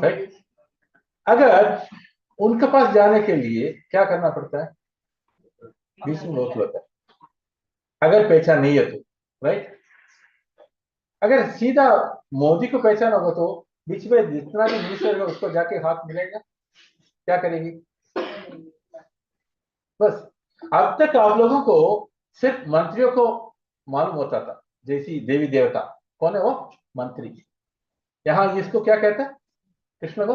राइट। अगर उनके पास जाने के लिए क्या करना पड़ता है? बीच में बहुत होता है, अगर पहचान नहीं है तो, राइट। अगर सीधा मोदी को पहचान होगा तो बीच में जितना भी मिनिस्टर है उसको जाके हाथ मिलेगा, क्या करेगी? बस अब तक आप लोगों को सिर्फ मंत्रियों को मालूम होता था, जैसी देवी देवता, कौन है वो? मंत्री। यहाँ इसको क्या कहता है? कृष्ण को,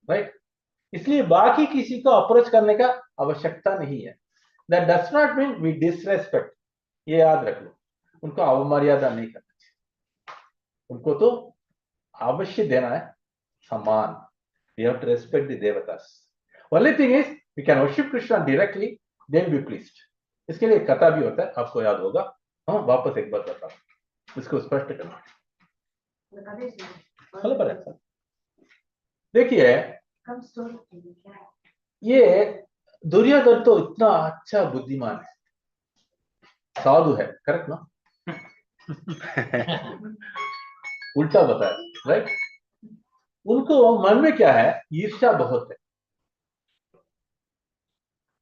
राइट। इसलिए बाकी किसी को अप्रोच करने का आवश्यकता नहीं है। That does not mean we disrespect, ये याद रख लो। उनको अवमर्यादा नहीं करना चाहिए, उनको तो अवश्य देना है सम्मान। We have to respect the devatas. Only thing is, we can worship Krishna directly, they will be pleased. इसके लिए कथा भी होता है, आपको याद होगा। हाँ, वापस एक बार बताओ, इसको स्पष्ट करना। देखिए, ये दुर्योधन तो इतना अच्छा बुद्धिमान है, साधु है, करेक्ट ना? उल्टा बताया, राइट। उनको मन में क्या है? ईर्ष्या बहुत है।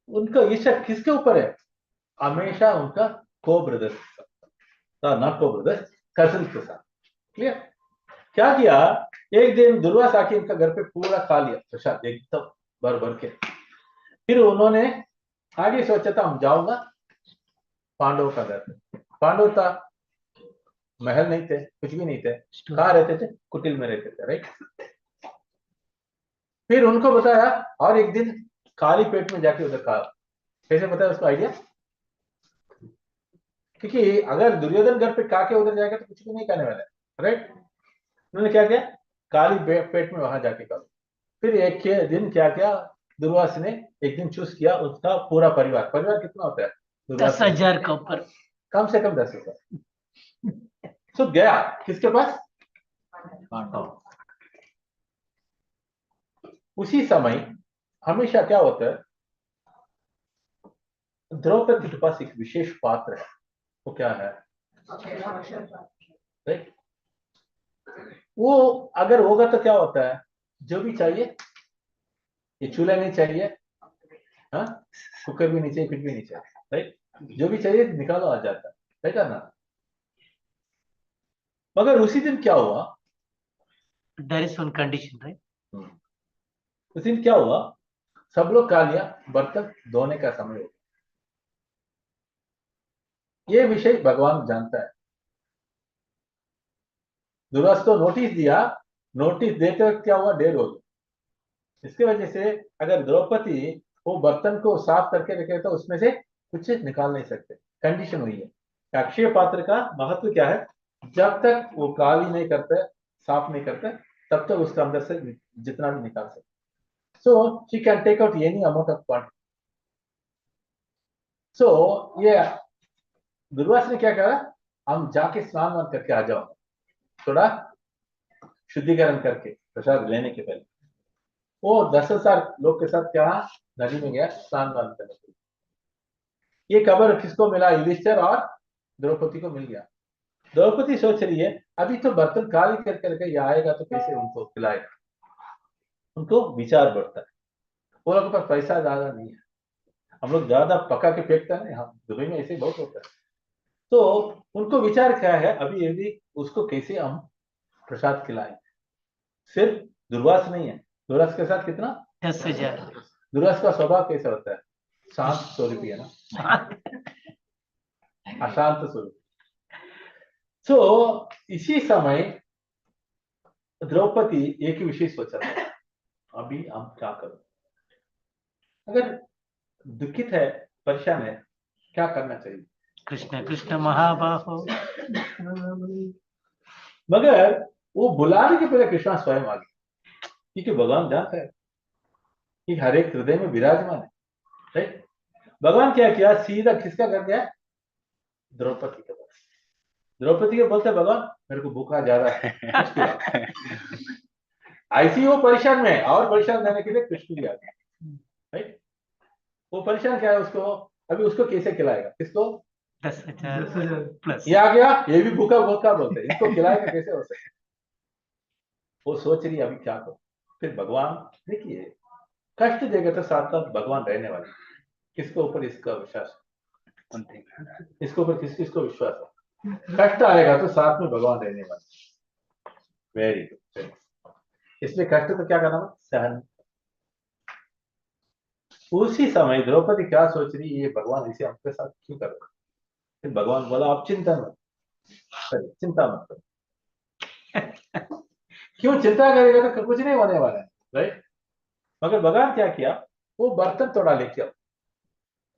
उनका ईर्ष्या किसके ऊपर है? हमेशा उनका को ब्रदर्स, नॉट को ब्रदर्स, कजिन के साथ। क्लियर? क्या किया? एक दिन दुर्वासा आके इनका घर पे पूरा खा लिया प्रसाद, एकदम भर भर के। फिर उन्होंने आगे सोचा था, हम जाऊंगा पांडव का घर। पांडव था, महल नहीं थे, कुछ भी नहीं थे, कहाँ रहते थे? कुटिल में रहते थे, राइट। फिर उनको बताया, और एक दिन खाली पेट में जाके उधर खा। कैसे बताया उसको आइडिया? क्योंकि अगर दुर्योधन घर पे खा के उधर जाएगा तो कुछ भी नहीं करने वाला है, राइट। उन्होंने क्या किया? खाली पेट में वहां जाके खा। फिर एक दिन क्या किया? दुर्वास ने एक दिन चूज किया उसका पूरा परिवार। परिवार कितना होता है? 10,000 का ऊपर, कम से कम 10,000। तो गया किसके पास? उसी समय हमेशा क्या होता है? द्रौपदी के पास एक विशेष पात्र है, वो क्या है? राइट। वो अगर होगा तो क्या होता है? जो भी चाहिए, ये चूल्हा नहीं चाहिए, हाँ, कुकर भी नहीं चाहिए, कुछ भी नहीं चाहिए, राइट। जो भी चाहिए निकालो, आ जाता है, राइट है ना? मगर उसी दिन क्या हुआ? there is one condition, right? उस दिन क्या हुआ? सब लोग खा लिया, बर्तन धोने का समय हो गया। ये विषय भगवान जानता है। दुर्वास को नोटिस दिया, नोटिस देते वक्त क्या हुआ? देर हो गई। इसकी वजह से अगर द्रौपदी वो बर्तन को साफ करके रखे तो उसमें से कुछ निकाल नहीं सकते, कंडीशन हुई है। अक्षय पात्र का महत्व क्या है? जब तक वो काली नहीं करते, साफ नहीं करते, तब तक उसके अंदर से जितना भी निकाल सकते। So she can take out any amount of quantity. So ये दुर्वास ने क्या कहा? हम जाके स्नान वान करके आ जाओ, थोड़ा शुद्धिकरण करके प्रसाद लेने के पहले। वो 10,000 लोग के साथ क्या नदी में गया स्नान वान करने के लिए। ये खबर किसको मिला? युधिष्ठिर और द्रौपदी को मिल गया। द्रौपदी सोच रही है, अभी तो बर्तन खाली करके ये आएगा तो कैसे उनको खिलाएगा। उनको विचार बढ़ता है, वो लोगों के पास पैसा ज्यादा नहीं है, हम लोग ज्यादा पका के फेंकते हैं, हम दुबई में ऐसे बहुत होता है। तो उनको विचार क्या है, अभी यदि उसको कैसे हम प्रसाद खिलाएं। सिर्फ दुर्वास नहीं है, दुर्वास के साथ कितना? 10,000। दुर्वास का स्वभाव कैसा होता है? शांत स्वरूपी है ना, अशांत स्वरूप। तो इसी समय द्रौपदी एक ही विषय सोचा था, अभी हम क्या करें? अगर दुखित है, परेशान है, क्या करना चाहिए? कृष्ण कृष्ण महाबाहो। मगर वो बुलाने के पहले कृष्णा स्वयं आ गए, क्योंकि भगवान जानता है कि हर एक हृदय में विराजमान है, राइट। भगवान क्या किया? सीधा किसका घर गया? द्रौपदी के पास। द्रौपदी के बोलते, भगवान मेरे को भूखा ज्यादा है। ऐसी वो परेशान में और परेशान रहने के लिए कृष्ण भी आ गया, राइट। वो परेशान क्या है उसको? अभी उसको कैसे खिलाएगा? किसको? 10,000 प्लस। ये आ गया, ये भी भूखा भूखा बोलते हैं, इसको खिलाएगा कैसे हो सकता? वो सोच रही है अभी क्या करो। फिर भगवान देखिए कष्ट देगा तो साथ साथ भगवान रहने वाले। किसको ऊपर इसका विश्वास है? इसके ऊपर किसको विश्वास है? कष्ट आएगा तो साथ में भगवान रहने वाले। Very good. इसलिए कष्ट तो क्या करना है? सहन। उसी समय द्रौपदी क्या सोच रही है, ये भगवान इसे आपके साथ क्यों कर रहा है? फिर भगवान बोला आप चिंता मत करो। क्यों चिंता करेगा तो कुछ नहीं होने वाला है, राइट? मगर भगवान क्या किया, वो बर्तन थोड़ा लेके आओ।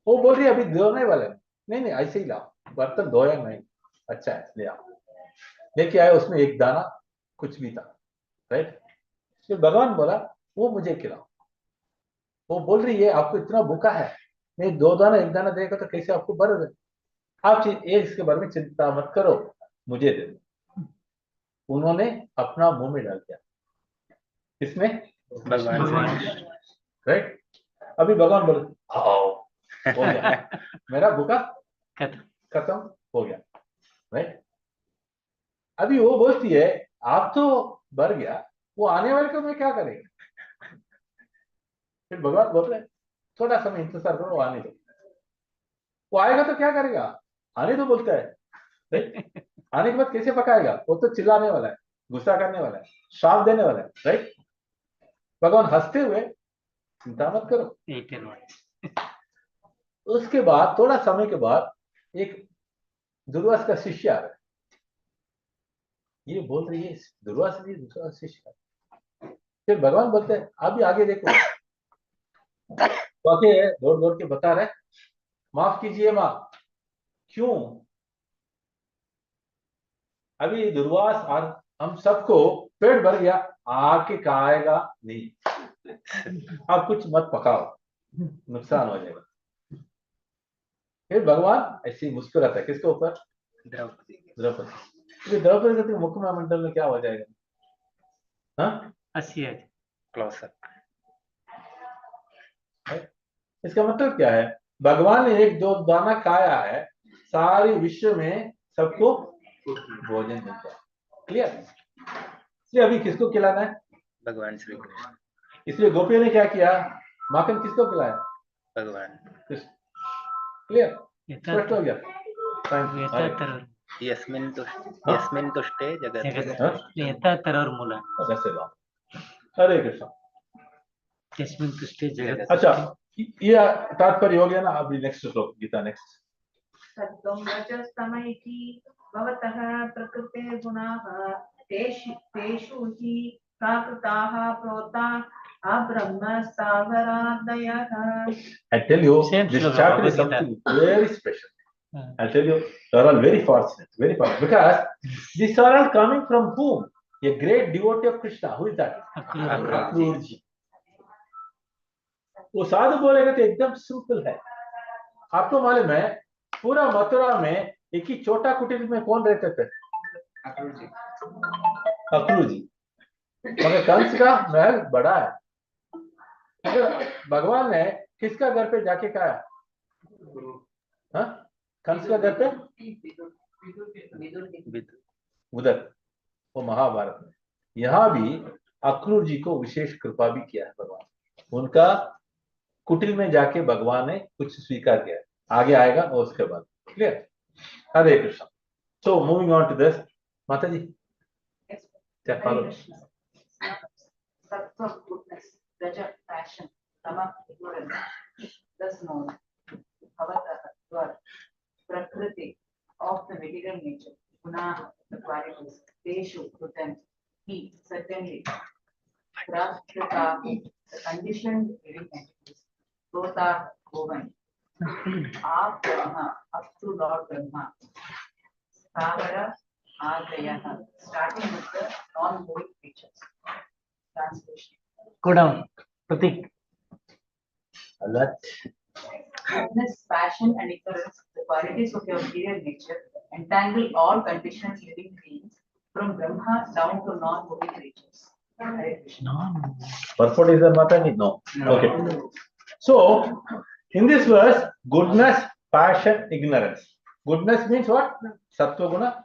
वो बोल रही है अभी धोने वाले नहीं ऐसे ही लाओ, बर्तन धोया नहीं, अच्छा है ले आओ। लेके आए, उसमें एक दाना कुछ भी था, राइट? फिर भगवान बोला वो मुझे खिलाओ। वो बोल रही है आपको इतना भूखा है, मैं 2 दाना 1 दाना देगा तो कैसे आपको भर दे? आप ये इसके बारे में चिंता मत करो, मुझे दे दो। उन्होंने अपना मुंह में डाल दिया। इसमें भगवान राइट? अभी भगवान बोले आओ, हो गया मेरा भूखा खत्म हो गया, राइट? अभी वो बोलती है आप तो भर गया, वो आने वाले को मैं क्या करेगा? फिर भगवान बोल रहे थोड़ा समय इंतजार करो, वो आने दो। वो आएगा तो क्या करेगा? आने दो बोलता है, राइट? आने के बाद कैसे पकाएगा? वो तो चिल्लाने वाला है, गुस्सा करने वाला है, श्राप देने वाला है, राइट? भगवान हंसते हुए चिंता मत करो। उसके बाद थोड़ा समय के बाद एक दुर्वास का शिष्य आ रहा है। ये बोल रही है दुर्वास भी दूसरा शिष्य है। फिर भगवान बोलते हैं अभी आगे देखो। तो दौड़ दौड़ के बता रहे माफ कीजिए माँ, क्यों? अभी दुर्वास और हम सबको पेट भर गया, आके खाएगा नहीं। आप कुछ मत पकाओ, नुकसान हो जाएगा। फिर भगवान ऐसे मुस्कुराता है किसके ऊपर? द्रौपदी। द्रौपदी के मुख्यमंडल में क्या हो जाएगा? हाँ, इसका मतलब क्या है? भगवान ने 1-2 दाना खाया है, सारी विश्व में सबको भोजन मिलता है। क्लियर? इसलिए अभी किसको खिलाना है? भगवान श्री कृष्ण। इसलिए गोपियों ने क्या किया? माखन किसको खिलाया? भगवान। क्लियर? स्पष्ट हो गया? यस्मिन् तुष्टे जगत् मूला। हरे कृष्ण। यस्मिन् तुष्टे जगत्। अच्छा, ये तात्पर्य हो गया ना? अभी नेक्स्ट श्लोक, गीता नेक्स्ट। सत्त्वं रजस्तमैकी भवतः प्रकृते गुणाः तेषु हि प्राकृताः प्रोता अब्रह्म स्थावरादयः। I tell you, this chapter is something very special. I tell you, you are all very fortunate, because these are all coming from whom? A great devotee of Krishna. Who is that? Akrur ji. वो साधु बोलेगा तो एकदम simple है। आपको मालूम है पूरा मथुरा में एक ही छोटा कुटीर में कौन रहते थे? अक्रूर जी। मगर कंस का महल बड़ा है। अगर भगवान ने किसका घर पे जाके खाया? हाँ, कंस का घर पे उधर, वो महाभारत में। यहाँ भी अक्रूर जी को विशेष कृपा भी किया है भगवान। उनका कुटिल में जाके भगवान ने कुछ स्वीकार किया। आगे आएगा और उसके बाद। Clear? Hare Krishna. So moving on to this, माता जी क्या follow? Sattva, goodness, raja, passion, tama, ignorance, thus known. Bhavata, dwar, prakriti, of the material nature, guna, the qualities, teshu, to them, he, certainly, prakrita, the conditioned living entities, prota, woman, up Brahma, up to Lord Brahma, Stavara, Adayana, starting with the non-moving creatures. Translation. Go down, Pratik. Goodness, passion, and ignorance, the qualities of your material nature, entangle all conditioned living beings from Brahma down to non-moving creatures. Purport is there, Mataji? No. Okay. So In this verse, goodness, passion, ignorance. Goodness means what? Sattva guna.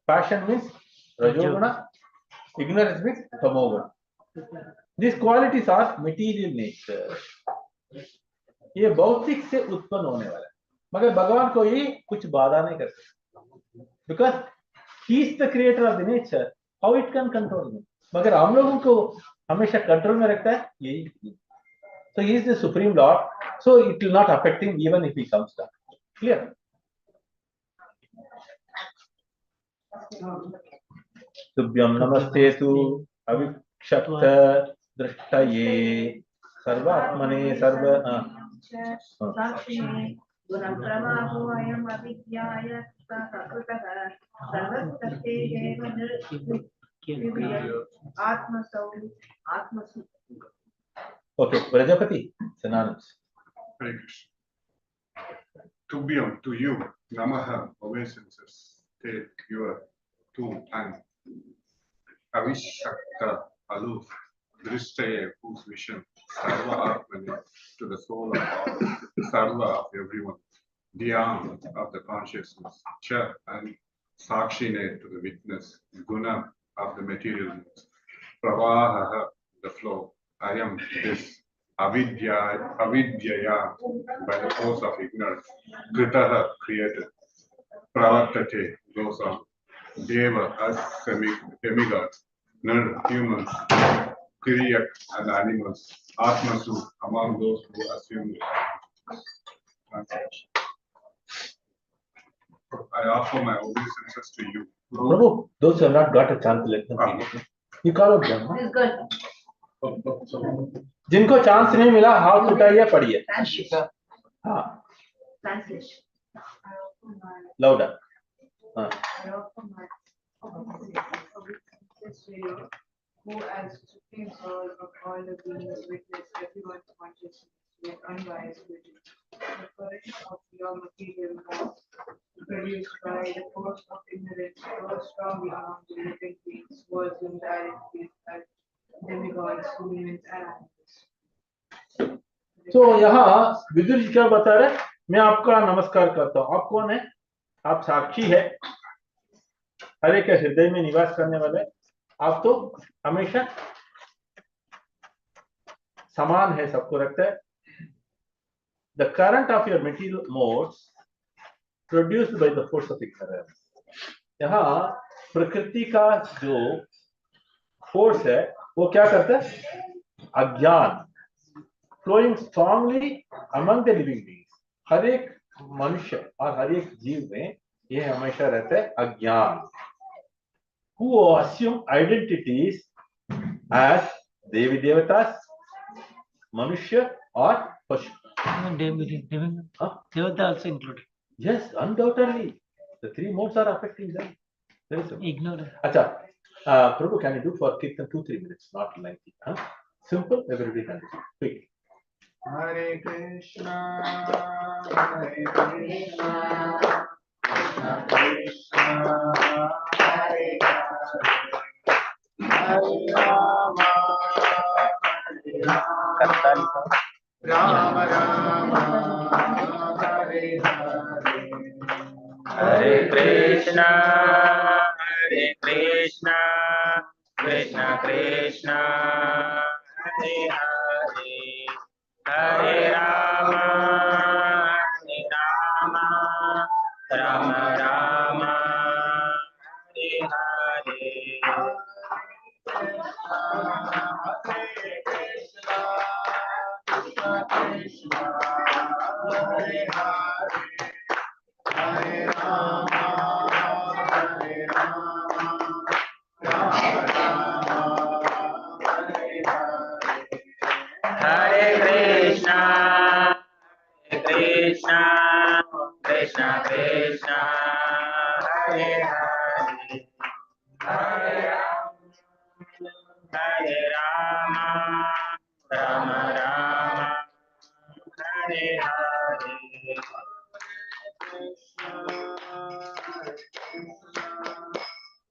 Passion means rajoguna. Ignorance means tamoguna. These qualities are material nature. ये भौतिक से उत्पन्न होने वाला है, मगर भगवान को ये कुछ बाधा नहीं कर सकता, because he is the creator of the nature. How it can control me? मगर हम लोगों को हमेशा कंट्रोल में रखता है यही. So he is the supreme lord, so it will not affect him even if he comes down. Clear? तुभ्यं नमस्ते तु अविक्षिप्त दृष्टये सर्वात्मने सर्व साक्षिणे गुणं प्रवाहो अयम् अविद्याय प्रकृतः सर्वस्य एव आत्मसौ आत्मसु. Okay, Prajapati, synonyms. Tubhyam, to you, Namaha, obeisances, take your, to, and Avishakta, aloof, Drishtaye, whose vision, Sarva Atmane, to the soul of all, Sarva of everyone, Dhyam of the consciousness, Cha and Sakshine to the witness, Guna of the material moods, Pravaha, the flow, I am this, Avidyaya, by the force of ignorance, Kritaha, created, Pravartate, goes on, Deva, as demigods, Nar, humans, Kriyak, and animals, Atmasu, among those who assume translation. I offer my obeisances to you. Prabhu, those who have not got a chance to let them read. You call out them. This is good. जिनको chance नहीं मिला हाथ उठाइए पढ़िए. हाँ. Translation. Louder. हाँ. Who as supreme soul of all the beings witness everyone's consciousness with unbiased vision. The correction of your material laws produced by the force of ignorance so strongly among the living beings was indirectly as demigods, humans and animals. तो यहाँ विदुर जी क्या बता रहे? मैं आपका नमस्कार करता हूँ. आप कौन है? आप साक्षी है, हर एक हृदय में निवास करने वाले. आप तो हमेशा समान है, सबको रखता है. The current of your material modes produced by the force of ignorance. यहाँ प्रकृति का जो फोर्स है वो क्या करता है? अज्ञान. Flowing strongly among the living beings. हर एक मनुष्य और हर एक जीव में ये हमेशा रहता है अज्ञान. Who assume identities as देवी देवता, मनुष्य और पशु. Devata also included. Yes, undoubtedly. The three modes are affecting them. Ignorant. Acha, Prabhu, can you do for Kirtan 2-3 minutes, not lengthy? Huh? Simple, everybody can do. Quick. Hare Krishna, Hare Krishna, Krishna Krishna, Hare Hare, Hare Rama, Hare Rama, Rama Rama, Hare Hare, Hare Krishna, Hare Krishna, Krishna Krishna, Hare Hare, Hare Rama, Hare Rama, Rama Rama, Hare Hare. Krishna, Krishna, Hare Hare, Hare Rama, Hare Rama, Rama Rama, Hare Hare. Hare Krishna, Hare Krishna, Krishna Krishna, Hare Hare, Hare Rama, Hare Rama, Rama Rama, Hare Hare.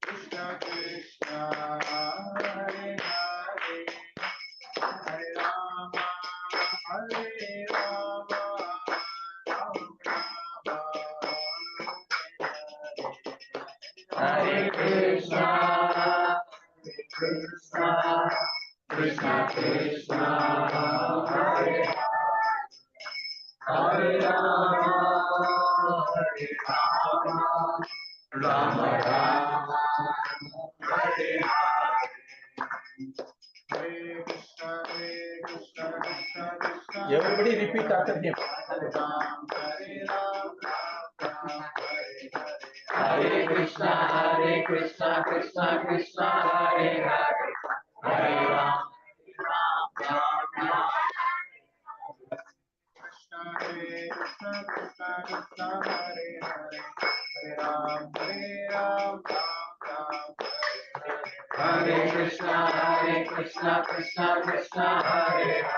Krishna Krishna, Hare Hare, Hare Rama, Hare Rama, Krishna, Hare Hare Rama, Hare Rama, Rama Rama, Hare Hare. Hare Krishna, Krishna Krishna. Everybody repeat after him. Hare Ram, Hare Ram, Ram Ram, Hare Hare. Hare Krishna, Krishna Krishna, Hare Hare. Hare Ram, Ram Ram. Krishna, Krishna Krishna, Hare Hare. Hare Ram, Ram Ram, Hare Hare. Hare Krishna, Krishna Krishna, Hare Hare.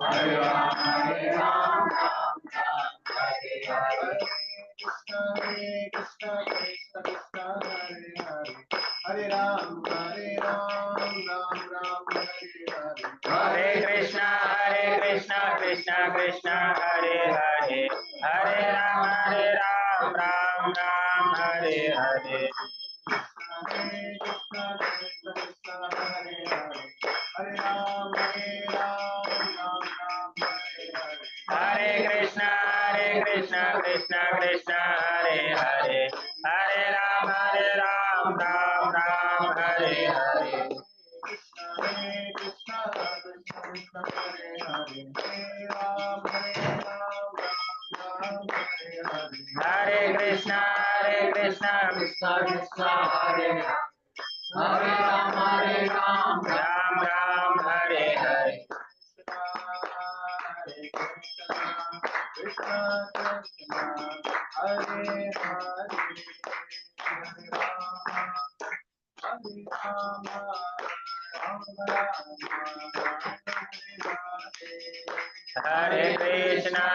Hare Ram, Ram Hare Hare. Krishna, Krishna Krishna, Hare Hare. Hare Ram, Ram Ram, Hare Hare. Hare Krishna, Krishna Krishna, Hare Hare. Hare Ram, Ram Ram, Hare Hare. Hare Krishna, Krishna Krishna, Hare Hare. Hare Ram, Ram Ram, Hare Hare. Hare Krishna, Krishna Krishna, Hare Hare. Hare Ram, Ram Ram, Hare Hare. Krishna, Krishna Krishna, Hare Hare. Hare Ram, Ram Hare Hare. Hare Krishna, Krishna Krishna, Hare Hare. Hare Ram, Ram Ram, Hare Hare. Hare Krishna, Krishna Krishna, Hare Hare. Hare Rama, Ram Ram, Hare Krishna,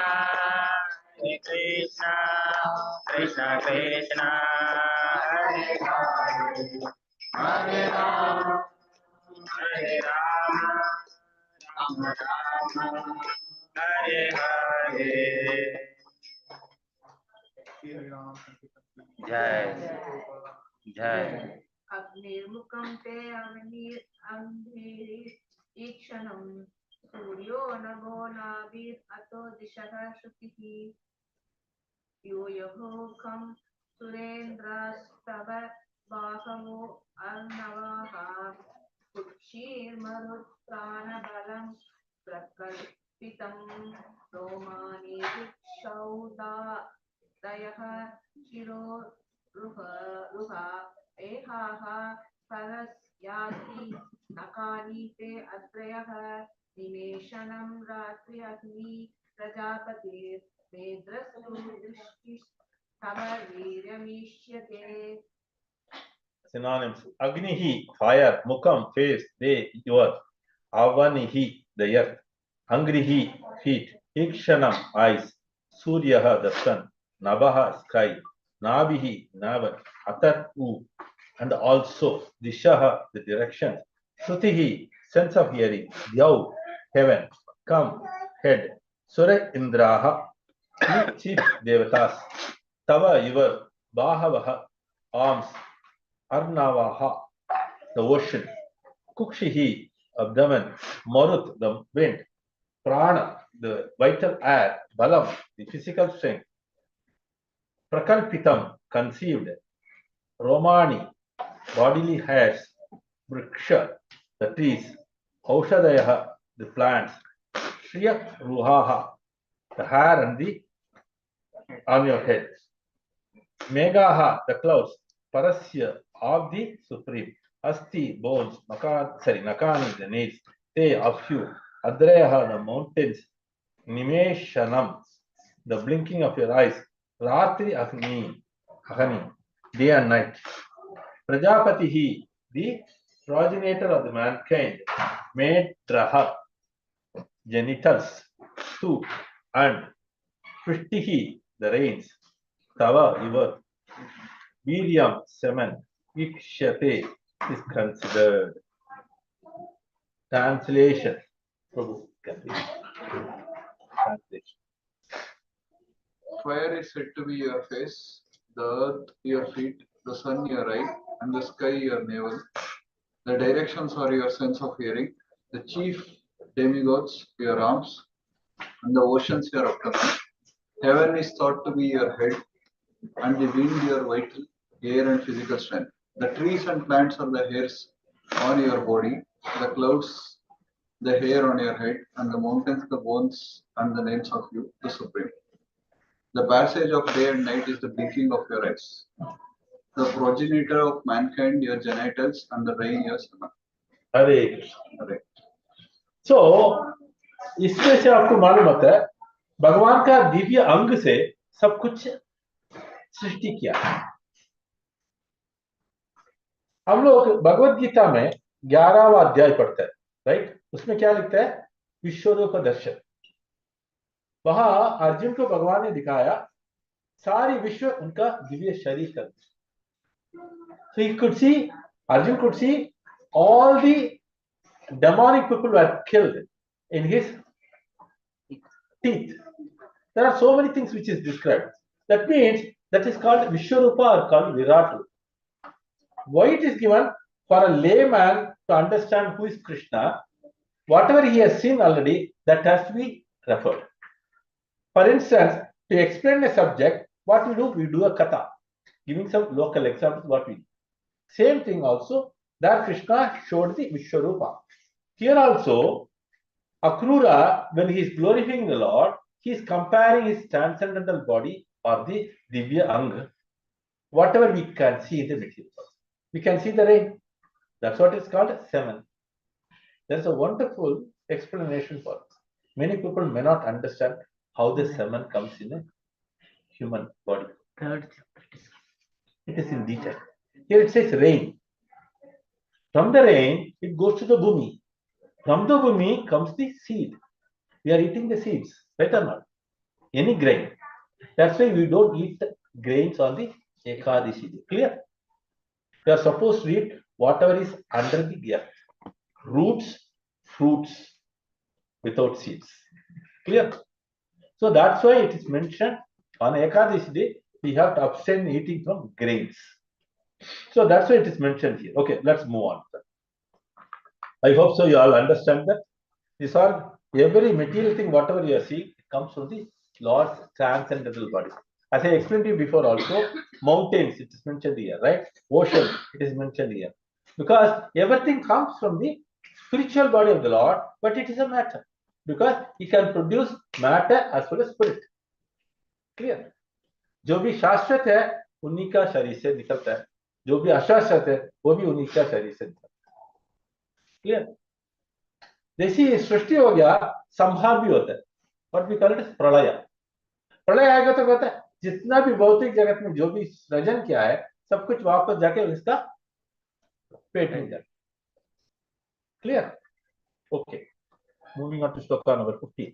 Krishna Krishna, Hare Hare. Hare Rama, Rama Rama, Hare Hare. Jai Jai. अग्निर्मुखं ते अग्निर् ईक्षणं सूर्यो नभो नाभिर् अतो दिशः श्रुतिः यूयभोखं सुरेन्द्रास्तव बाहवो अर्णवाः कुक्षीर्मरुत्प्राणबलं प्रकल्पितं रोमाणि वृक्षौदादयः शिरोरुहा एहाः परस्याति नकानि ते अत्रयः निमेषणं रात्रि अग्नि प्रजापतिर्मेद्रस्तु दृष्टिस्तव वीर्यमीष्यते. Synonyms: Agnihi, fire; Mukam, face; De, earth; Avanihi, the earth; Angrihi, feet; Ikshanam, eyes; Suryaha, the sun; Nabaha, sky; Nabihi, navel; Atat, and also Dishaha, the direction; Shrutihi, sense of hearing; Dyau, heaven; Kam, head; Sura Indraha, chief devatas; Tava, your; Bhāgavata, arms; Arnavaha, the ocean; Kukshihi, abdomen; Marut, the wind; Prana, the vital air; Balam, the physical strength; Prakalpitam, conceived; Romani, bodily hairs; Vriksha, the trees; Aushadayaha, the plants; Shriya Ruhaha, the hair and the on your head; Meghaha, the clouds; Parasya, of the supreme; Asti, bones; Nakani, the nails; Te, of you; Adrayaha, the mountains; Nimeshanam, the blinking of your eyes; Ratri Agni, day and night; Prajapatihi, the progenitor of the mankind; Medraha, genitals; Tu, and Prishtihi, the rains; Tava, your; Viryam, semen; Ikshate, is considered. Translation. Prabhu, translation. Fire is said to be your face, the earth your feet, the sun your eye, and the sky your navel. The directions are your sense of hearing. the chief demigods your arms, and the oceans your abdomen. Heaven is thought to be your head, and the wind your vital, air and physical strength. The trees and plants are the hairs on your body, the clouds the hair on your head, and the mountains the bones and the names of you, the Supreme. The passage of day and night is the blinking of your eyes. The progenitor of mankind, your genitals, and the rain your stomach. Hare Krishna. Hare. So, इसमें से आपको मालूम होता है भगवान का दिव्य अंग से सब कुछ सृष्टि किया है। हम लोग भगवत गीता में 11वां अध्याय पढ़ते हैं, राइट? उसमें क्या लिखता है? विश्वरूप दर्शन। वहां अर्जुन को भगवान ने दिखाया सारी विश्व उनका दिव्य शरीर का। So he could see, Arjun could see all the demonic people were killed in his teeth. There are so many things which is described. That means that is called Vishwarupa or called Virat. Why it is given? For a layman to understand who is Krishna, whatever he has seen already, that has to be referred. For instance, to explain a subject, what we do? We do a katha, giving some local examples what we do. Same thing also, that Krishna showed the Vishwarupa. Here also, Akrura, when he is glorifying the Lord, he is comparing his transcendental body or the Divya Anga, whatever we can see in the material. We can see the rain. That's what is called semen. There's a wonderful explanation for it. Many people may not understand how the semen comes in a human body. It is in detail. Here it says rain. From the rain, it goes to the bhumi. From the bhumi comes the seed. We are eating the seeds, right or not? Any grain. That's why we don't eat the grains on the Ekadashi. Clear? We are supposed to eat whatever is under the earth. Roots, fruits, without seeds. Clear? So that's why it is mentioned on Ekadashi day, we have to abstain eating from grains. So that's why it is mentioned here. Okay, let's move on. I hope so you all understand that. These are every material thing, whatever you are seeing, it comes from the Lord's transcendental body. As I explained to you before also, mountains, it is mentioned here, right? Ocean, it is mentioned here. Because everything comes from the spiritual body of the Lord, but it is a matter. Because he can produce matter as well as spirit. Clear? जो भी शाश्वत है उन्हीं का शरीर से निकलता है, जो भी अशाश्वत है वो भी उन्हीं का शरीर से निकलता है। क्लियर? जैसी सृष्टि हो गया, संहार भी होता है, और भी कॉल इट प्रलय। प्रलय आएगा तो कहता है जितना भी भौतिक जगत में जो भी सृजन किया है सब कुछ वापस जाके इसका पेट में जाए। Clear? Okay, moving on to shloka number 15।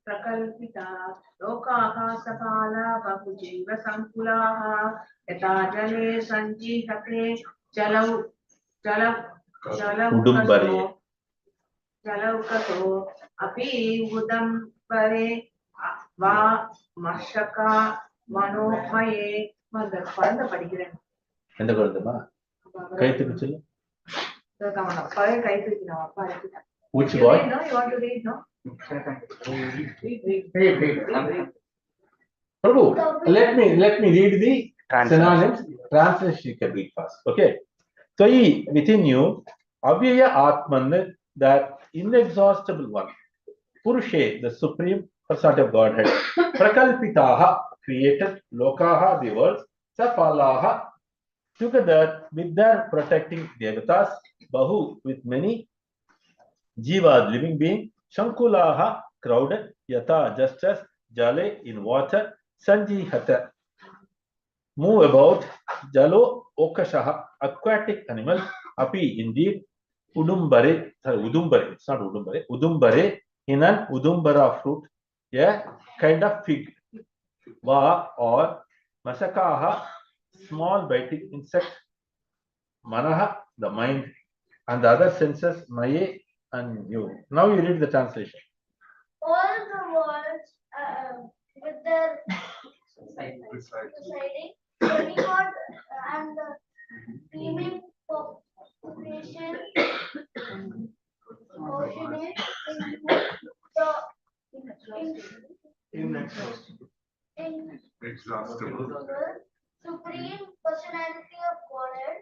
प्रकल्पिता लोकाः सकाला बहुजीव संकुलाः यथा जले सञ्जीहते जलौकसो अपि उदम्बरे वा मशका मनोमये குழந்தை படிக்கிறேன். எந்த குழந்தைமா? கை தூக்கி சொல்லு. அவன் அப்பாவே கை தூக்கினான், அப்பா அடிக்கிட்டான். Which boy? No, you want to read, no? Prabhu, let me read the synonyms. Translation you can read first. Okay. So within you, Avyaya Atman, that inexhaustible one. Purushe, the supreme personality of Godhead. Prakalpitaha, created. Lokaha, the worlds. Safalaha, together with their protecting devatas. Bahu, with many. Jiva, living being. Shankulaha, crowded. Yata, just as. Jale, in water. Sanjihata, move about. Jalo, okashaha, aquatic animals. Api, indeed. Udumbare, it's not Udumbare. Udumbare, in an Udumbara fruit. Yeah, kind of fig. Va, or Masakaha, small biting insect. Manaha, the mind. And the other senses, Maye and you. Now you read the translation. All the worlds with their residing, demigod and the teeming creation, oceanate Exhaustible. supreme personality of Godhead.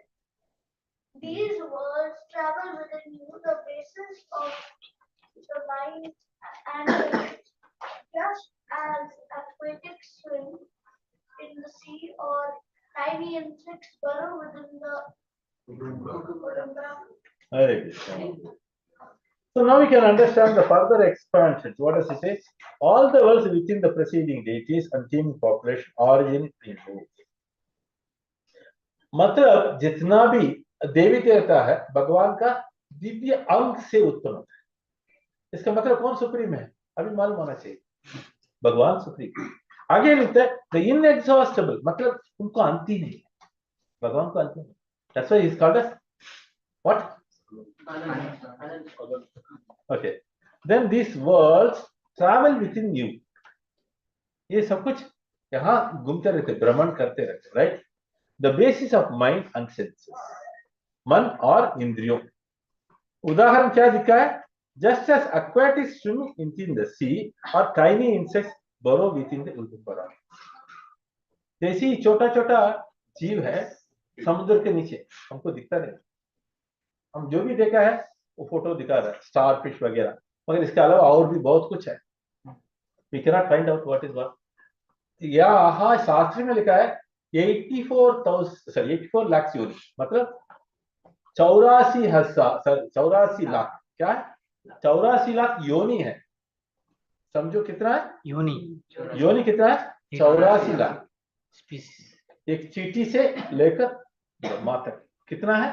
These words travel within you, the basis of the mind and the just as aquatics swim in the sea or tiny insects burrow within the Very good. So now we can understand the further expansions. What does it say? All the worlds within the preceding deities and teeming population origin in who? मतलब जितना भी देवी देवता है भगवान का दिव्य अंग से उत्पन्न होता है। इसका मतलब कौन सुप्रीम है अभी मालूम होना चाहिए, भगवान सुप्रीम। आगे लिखता है द इनएग्जॉस्टेबल, मतलब उनको अंत ही नहीं है, भगवान को अंत नहीं। That's why he's called as what? Okay. Then these worlds travel within you. ये सब कुछ यहाँ घूमते रहते, भ्रमण करते रहते, right? The basis of mind and senses, मन और इंद्रियों। उदाहरण क्या दिखा है? Just as aquatic swimming in the sea or tiny insects burrow within the ultimate. जैसे ही छोटा-छोटा जीव है समुद्र के नीचे, हमको दिखता नहीं, हम जो भी देखा है वो फोटो दिखा रहा है, स्टार फिश वगैरह, मगर इसके अलावा और भी बहुत कुछ है। We cannot find out what is what. यहाँ शास्त्र में लिखा है 84 लाख योनि, मतलब 84 लाख, क्या है? 84 लाख योनि है। समझो कितना है योनि कितना है? 84 लाख। एक चींटी से लेकर माँ तक कितना है?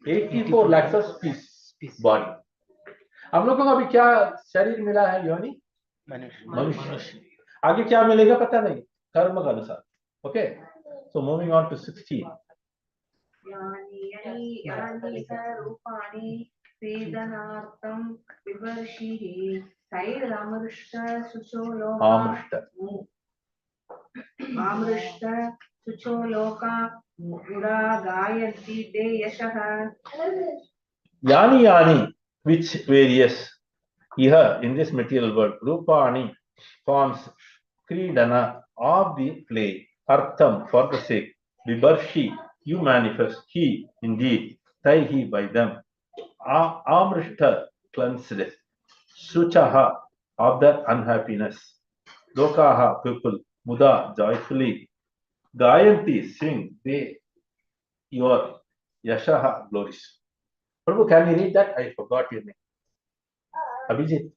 84 लाख पीस बॉडी। हम लोगों को अभी क्या शरीर मिला है? योनि मनुष्य। आगे क्या मिलेगा पता नहीं, कर्म का अनुसार। Okay, so moving on to 16। रूपाणि वेदनार्थं विवर्षिः तैरमृष्ट आमृष्ट शुचोलोका मुरा गायन्ति ते यशः। यानि यानि, which various here in this material world, rupani forms, kridana of the play, artham for the sake, vibarshi you manifest, he indeed, taihi by them, amrishta cleansed, suchaha of the unhappiness, lokaha people, muda joyfully, gayanti sing they your yashaha glories. Prabhu, can you read that? I forgot your name. Abhijit.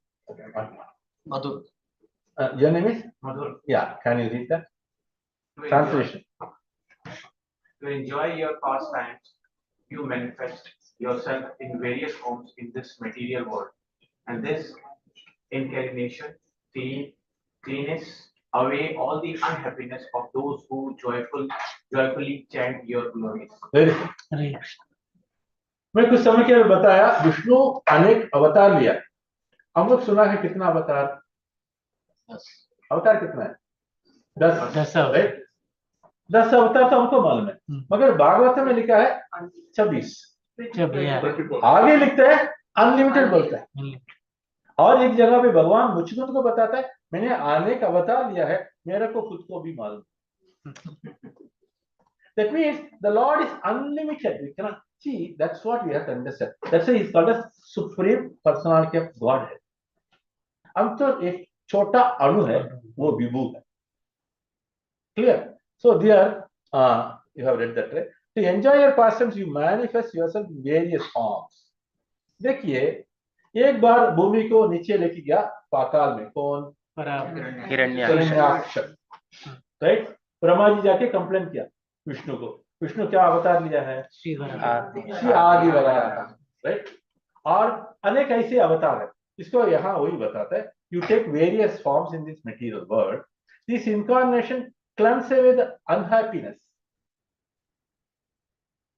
Madhur. Your name is? Madhur. Yeah, can you read that? Translation. To enjoy your pastimes, you manifest yourself in various forms in this material world. And this incarnation cleans away all the unhappiness of those who joyfully chant your glories. Very good. मैं कुछ समय के लिए बताया विष्णु अनेक अवतार लिया। हम लोग सुना है कितना अवतार? अवतार कितना है? 10 राइट। 10 अवतार तो हमको मालूम है, मगर भागवत में लिखा है 26। आगे लिखता है अनलिमिटेड बोलता है, और एक जगह पे भगवान मुझको को बताता है मैंने अनेक अवतार लिया है, मेरे को खुद को भी मालूम। That means the Lord is unlimited. We cannot see. That's what we have to understand. That's why He's called as Supreme Personality of Godhead. हम तो एक छोटा अणु है, वो विभू है। Clear? So there, you have read that, right? To enjoy your pastimes, you manifest yourself in various forms. देखिए, एक बार भूमि को नीचे लेके गया पाताल में, कौन? हिरण्याक्ष, राइट? ब्रह्मा जी जाके कंप्लेन किया विष्णु को। विष्णु क्या अवतार लिया है? श्री आदि वराह, राइट? और अनेक ऐसे अवतार है। इसको यहाँ वही बताता है, you take various forms in this material world. This incarnation cleanses away the unhappiness.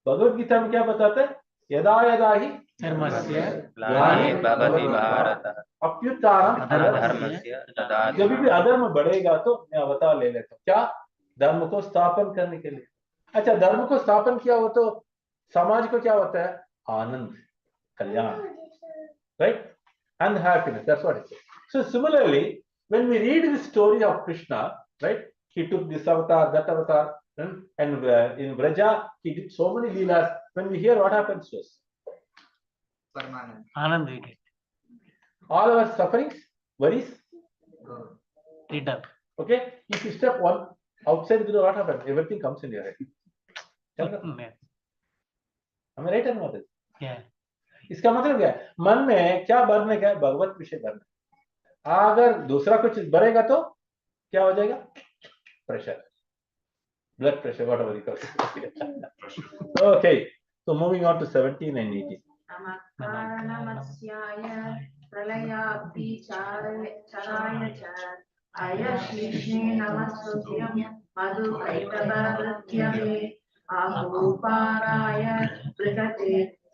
Bhagavad Gita में क्या बताता है? यदा यदा ही धर्मस्य ग्लानिर्भवति भारत अभ्युत्थानम् अधर्मस्य तदा। जब भी अधर्म बढ़ेगा तो मैं अवतार ले लेता हूँ, क्या? धर्म को स्थापन करने के लिए। अच्छा, धर्म को स्थापन किया हो तो समाज को क्या होता है? Anand, Kalyan, right? And happiness. That's what it says. So similarly, when we read the story of Krishna, right? He took this avatar, that avatar, and in Vraja, he did so many leelas. When we hear, what happens to us? Anand we get. All our sufferings, worries, Freedom. okay? If you step one outside the door, what happens? Everything comes in your head. Am I right or not? Yeah. इसका मतलब क्या है? मन में क्या भरने का है? भगवत विषय भरना। अगर दूसरा कुछ भरेगा तो क्या हो जाएगा? Pressure, blood pressure, whatever you call it. Okay, so moving on to 17 and 18.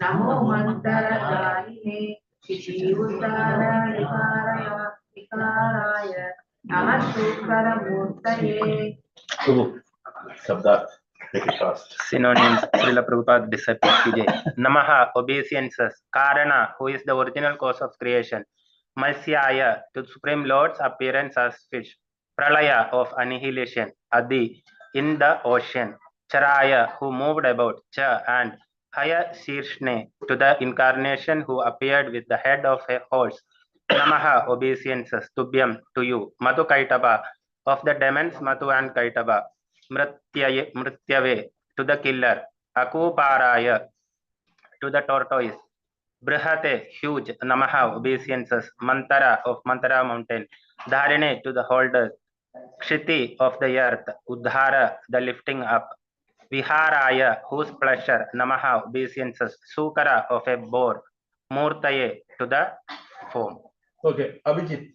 नमो मंतरदायिने विकाराय नमः शुकरमूर्तये. Sabdat, make it fast. Synonyms, Srila Prabhupada disciple Vijay. Namaha, obeisances. Karana, who is the original cause of creation. Malsyaya, to Supreme Lord's appearance as fish. Pralaya, of annihilation. Adi, in the ocean. Charaya, who moved about. Cha, and Haya Shirshne, to the incarnation who appeared with the head of a horse. Namaha, obeisances. Tubhyam, to you. Madhu Kaitaba, of the demons Madhu and Kaitaba. Mrityave, to the killer. Akuparaya, to the tortoise. Brihate, huge. Namaha, obeisances. Mantara, of Mantara mountain. Dharine, to the holders. Kshiti, of the earth. Udhara, the lifting up. Viharaya, whose pleasure. Namaha, obeisances. Sukara, of a boar. Murtaye, to the foam. Okay, Abhijit,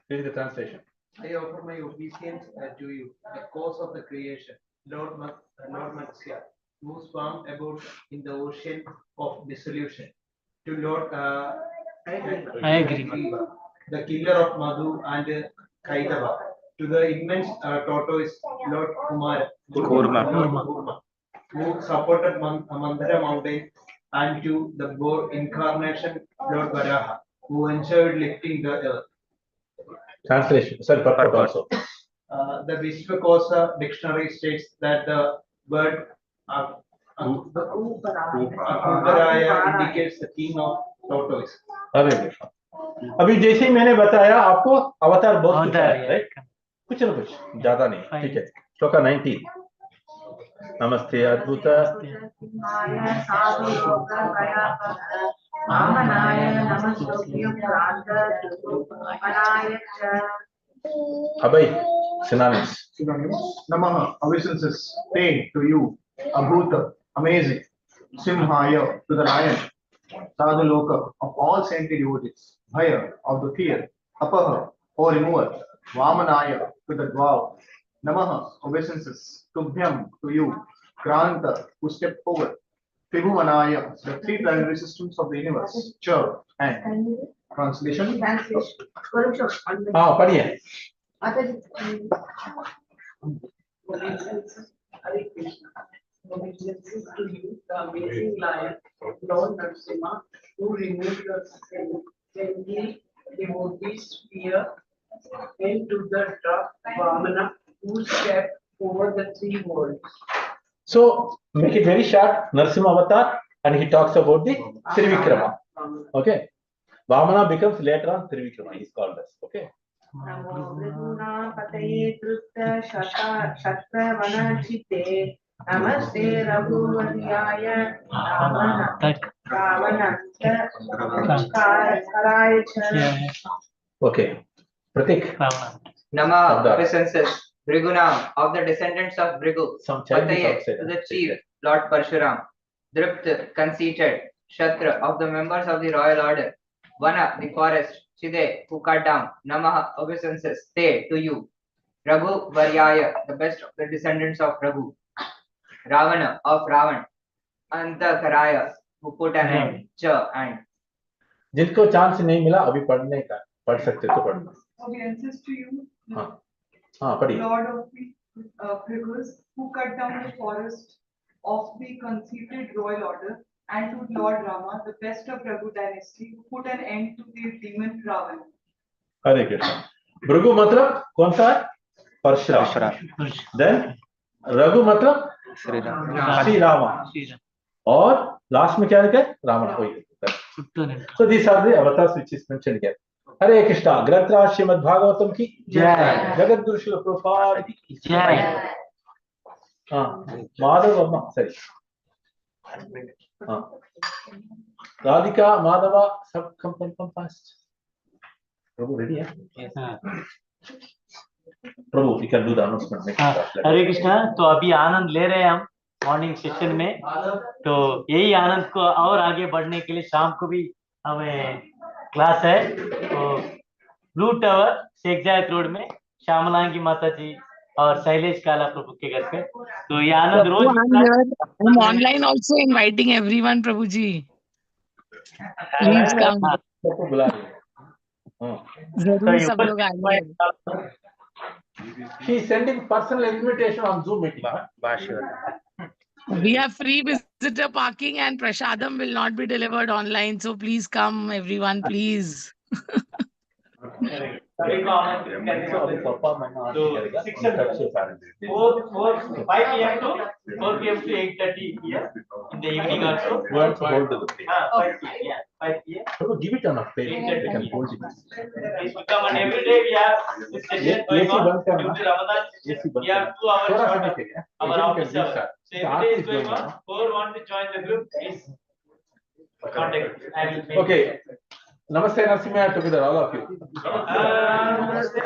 read the translation. I offer my obeisance to you, the cause of the creation, Lord Matsya, who swam about in the ocean of dissolution. To Lord I agree. the killer of Madhu and Kaitava. To the immense tortoise, Lord Kurma, who supported Mandara mountain, and to the boar incarnation, Lord Varaha, who ensured lifting the earth. Translation, sorry, purport also. The Vishwakosa dictionary states that the word Uparaya indicates the king of tortoise. अभी जैसे ही मैंने बताया आपको अवतार बहुत कुछ है, right? कुछ ना कुछ, ज्यादा नहीं, ठीक है? श्लोका 19. नमस्ते अद्भुत Abhay, synonyms. Namaha, obeisances, pay to you. Abhuta, amazing. Simhaya, to the lion. Sadhuloka, of all saintly devotees. Bhaya, of the fear. Apaha, or remover. Vamanaya, to the dwarf. Namaha, obeisances. Tubhyam, to you. Kranta, who stepped forward. Tribhuvanaya, the three planetary systems of the universe. Cha, and. Translation. हाँ पढ़िए. Hare Krishna. Obeisances to you, the amazing lion, Lord Narasimha, who removed the saintly devotees' fear, and to the dwarf Vamana, who stepped over the three worlds. So make it very short. Narasimha avatar, and he talks about the Trivikrama. Okay. Vamana becomes later on Trivikrama. He is called as. Okay. Namaste Raghuvaryaya Okay. Pratik. Nama, obeisances. Bhrigunam, of the descendants of Bhrigu. Pataye, to the chief, Lord Parshuram. Drupta, conceited. Shatra, of the members of the royal order. Vana, the forest. Chide, who cut down. Namaha, obeisances. Te, to you. Raghu Varyaya, the best of the descendants of Raghu. Ravana, of Ravan. Antakaraya, who put an end. Cha, and. जिनको chance नहीं मिला अभी पढ़ने का, पढ़ सकते तो पढ़ना. Obeisances to you, हाँ पढ़िए. Lord of the Bhrigus, who cut down the forest of the conceited royal order and to Lord Rama, the best of Raghu dynasty, who put an end to the demon Ravan. Hare Krishna. Raghu मतलब कौन सा है? Parshuram. Then Raghu मतलब श्री राम. और last में क्या लिखा है? रावण को ही. So these are the avatars which is mentioned here. हरे कृष्णा. ग्रंथराज श्रीमद् भागवतम की जय. जगत गुरु श्रील प्रभुपाद की जय. माधव अम्मा सॉरी. राधिका माधवा सब come fast. प्रभु रेडी है? प्रभु you can do the announcement. हरे कृष्णा. तो अभी आनंद ले रहे हैं हम मॉर्निंग सेशन में. तो यही आनंद को और आगे बढ़ने के लिए शाम को भी हमें क्लास है. तो ब्लू टावर शेखजायत रोड में श्यामलांगी माता जी और शैलेश काला प्रभु के घर पे. तो ये आनंद रोज I'm online also inviting everyone, Prabhuji. Please come. सबको बुला रहे हैं. जरूर सब लोग आएंगे. She is sending personal invitation on Zoom meeting. We have free visitor parking and prasadam will not be delivered online. So please come, everyone, please. सभी को आमंत्रित करने का तो 6 5 PM to 4 PM to 8:30 PM in the evening also. You want to hold it. 5 PM. Yeah, 5 PM. So give it on a page. They can hold it. Please come, and every day we have this session going on due to Ramadan session. We have 2 hours short of our office hours. So every day is going on. Whoever want to join the group, please contact. I will make Okay. Namaste Narasimha together, all of you. Namaste.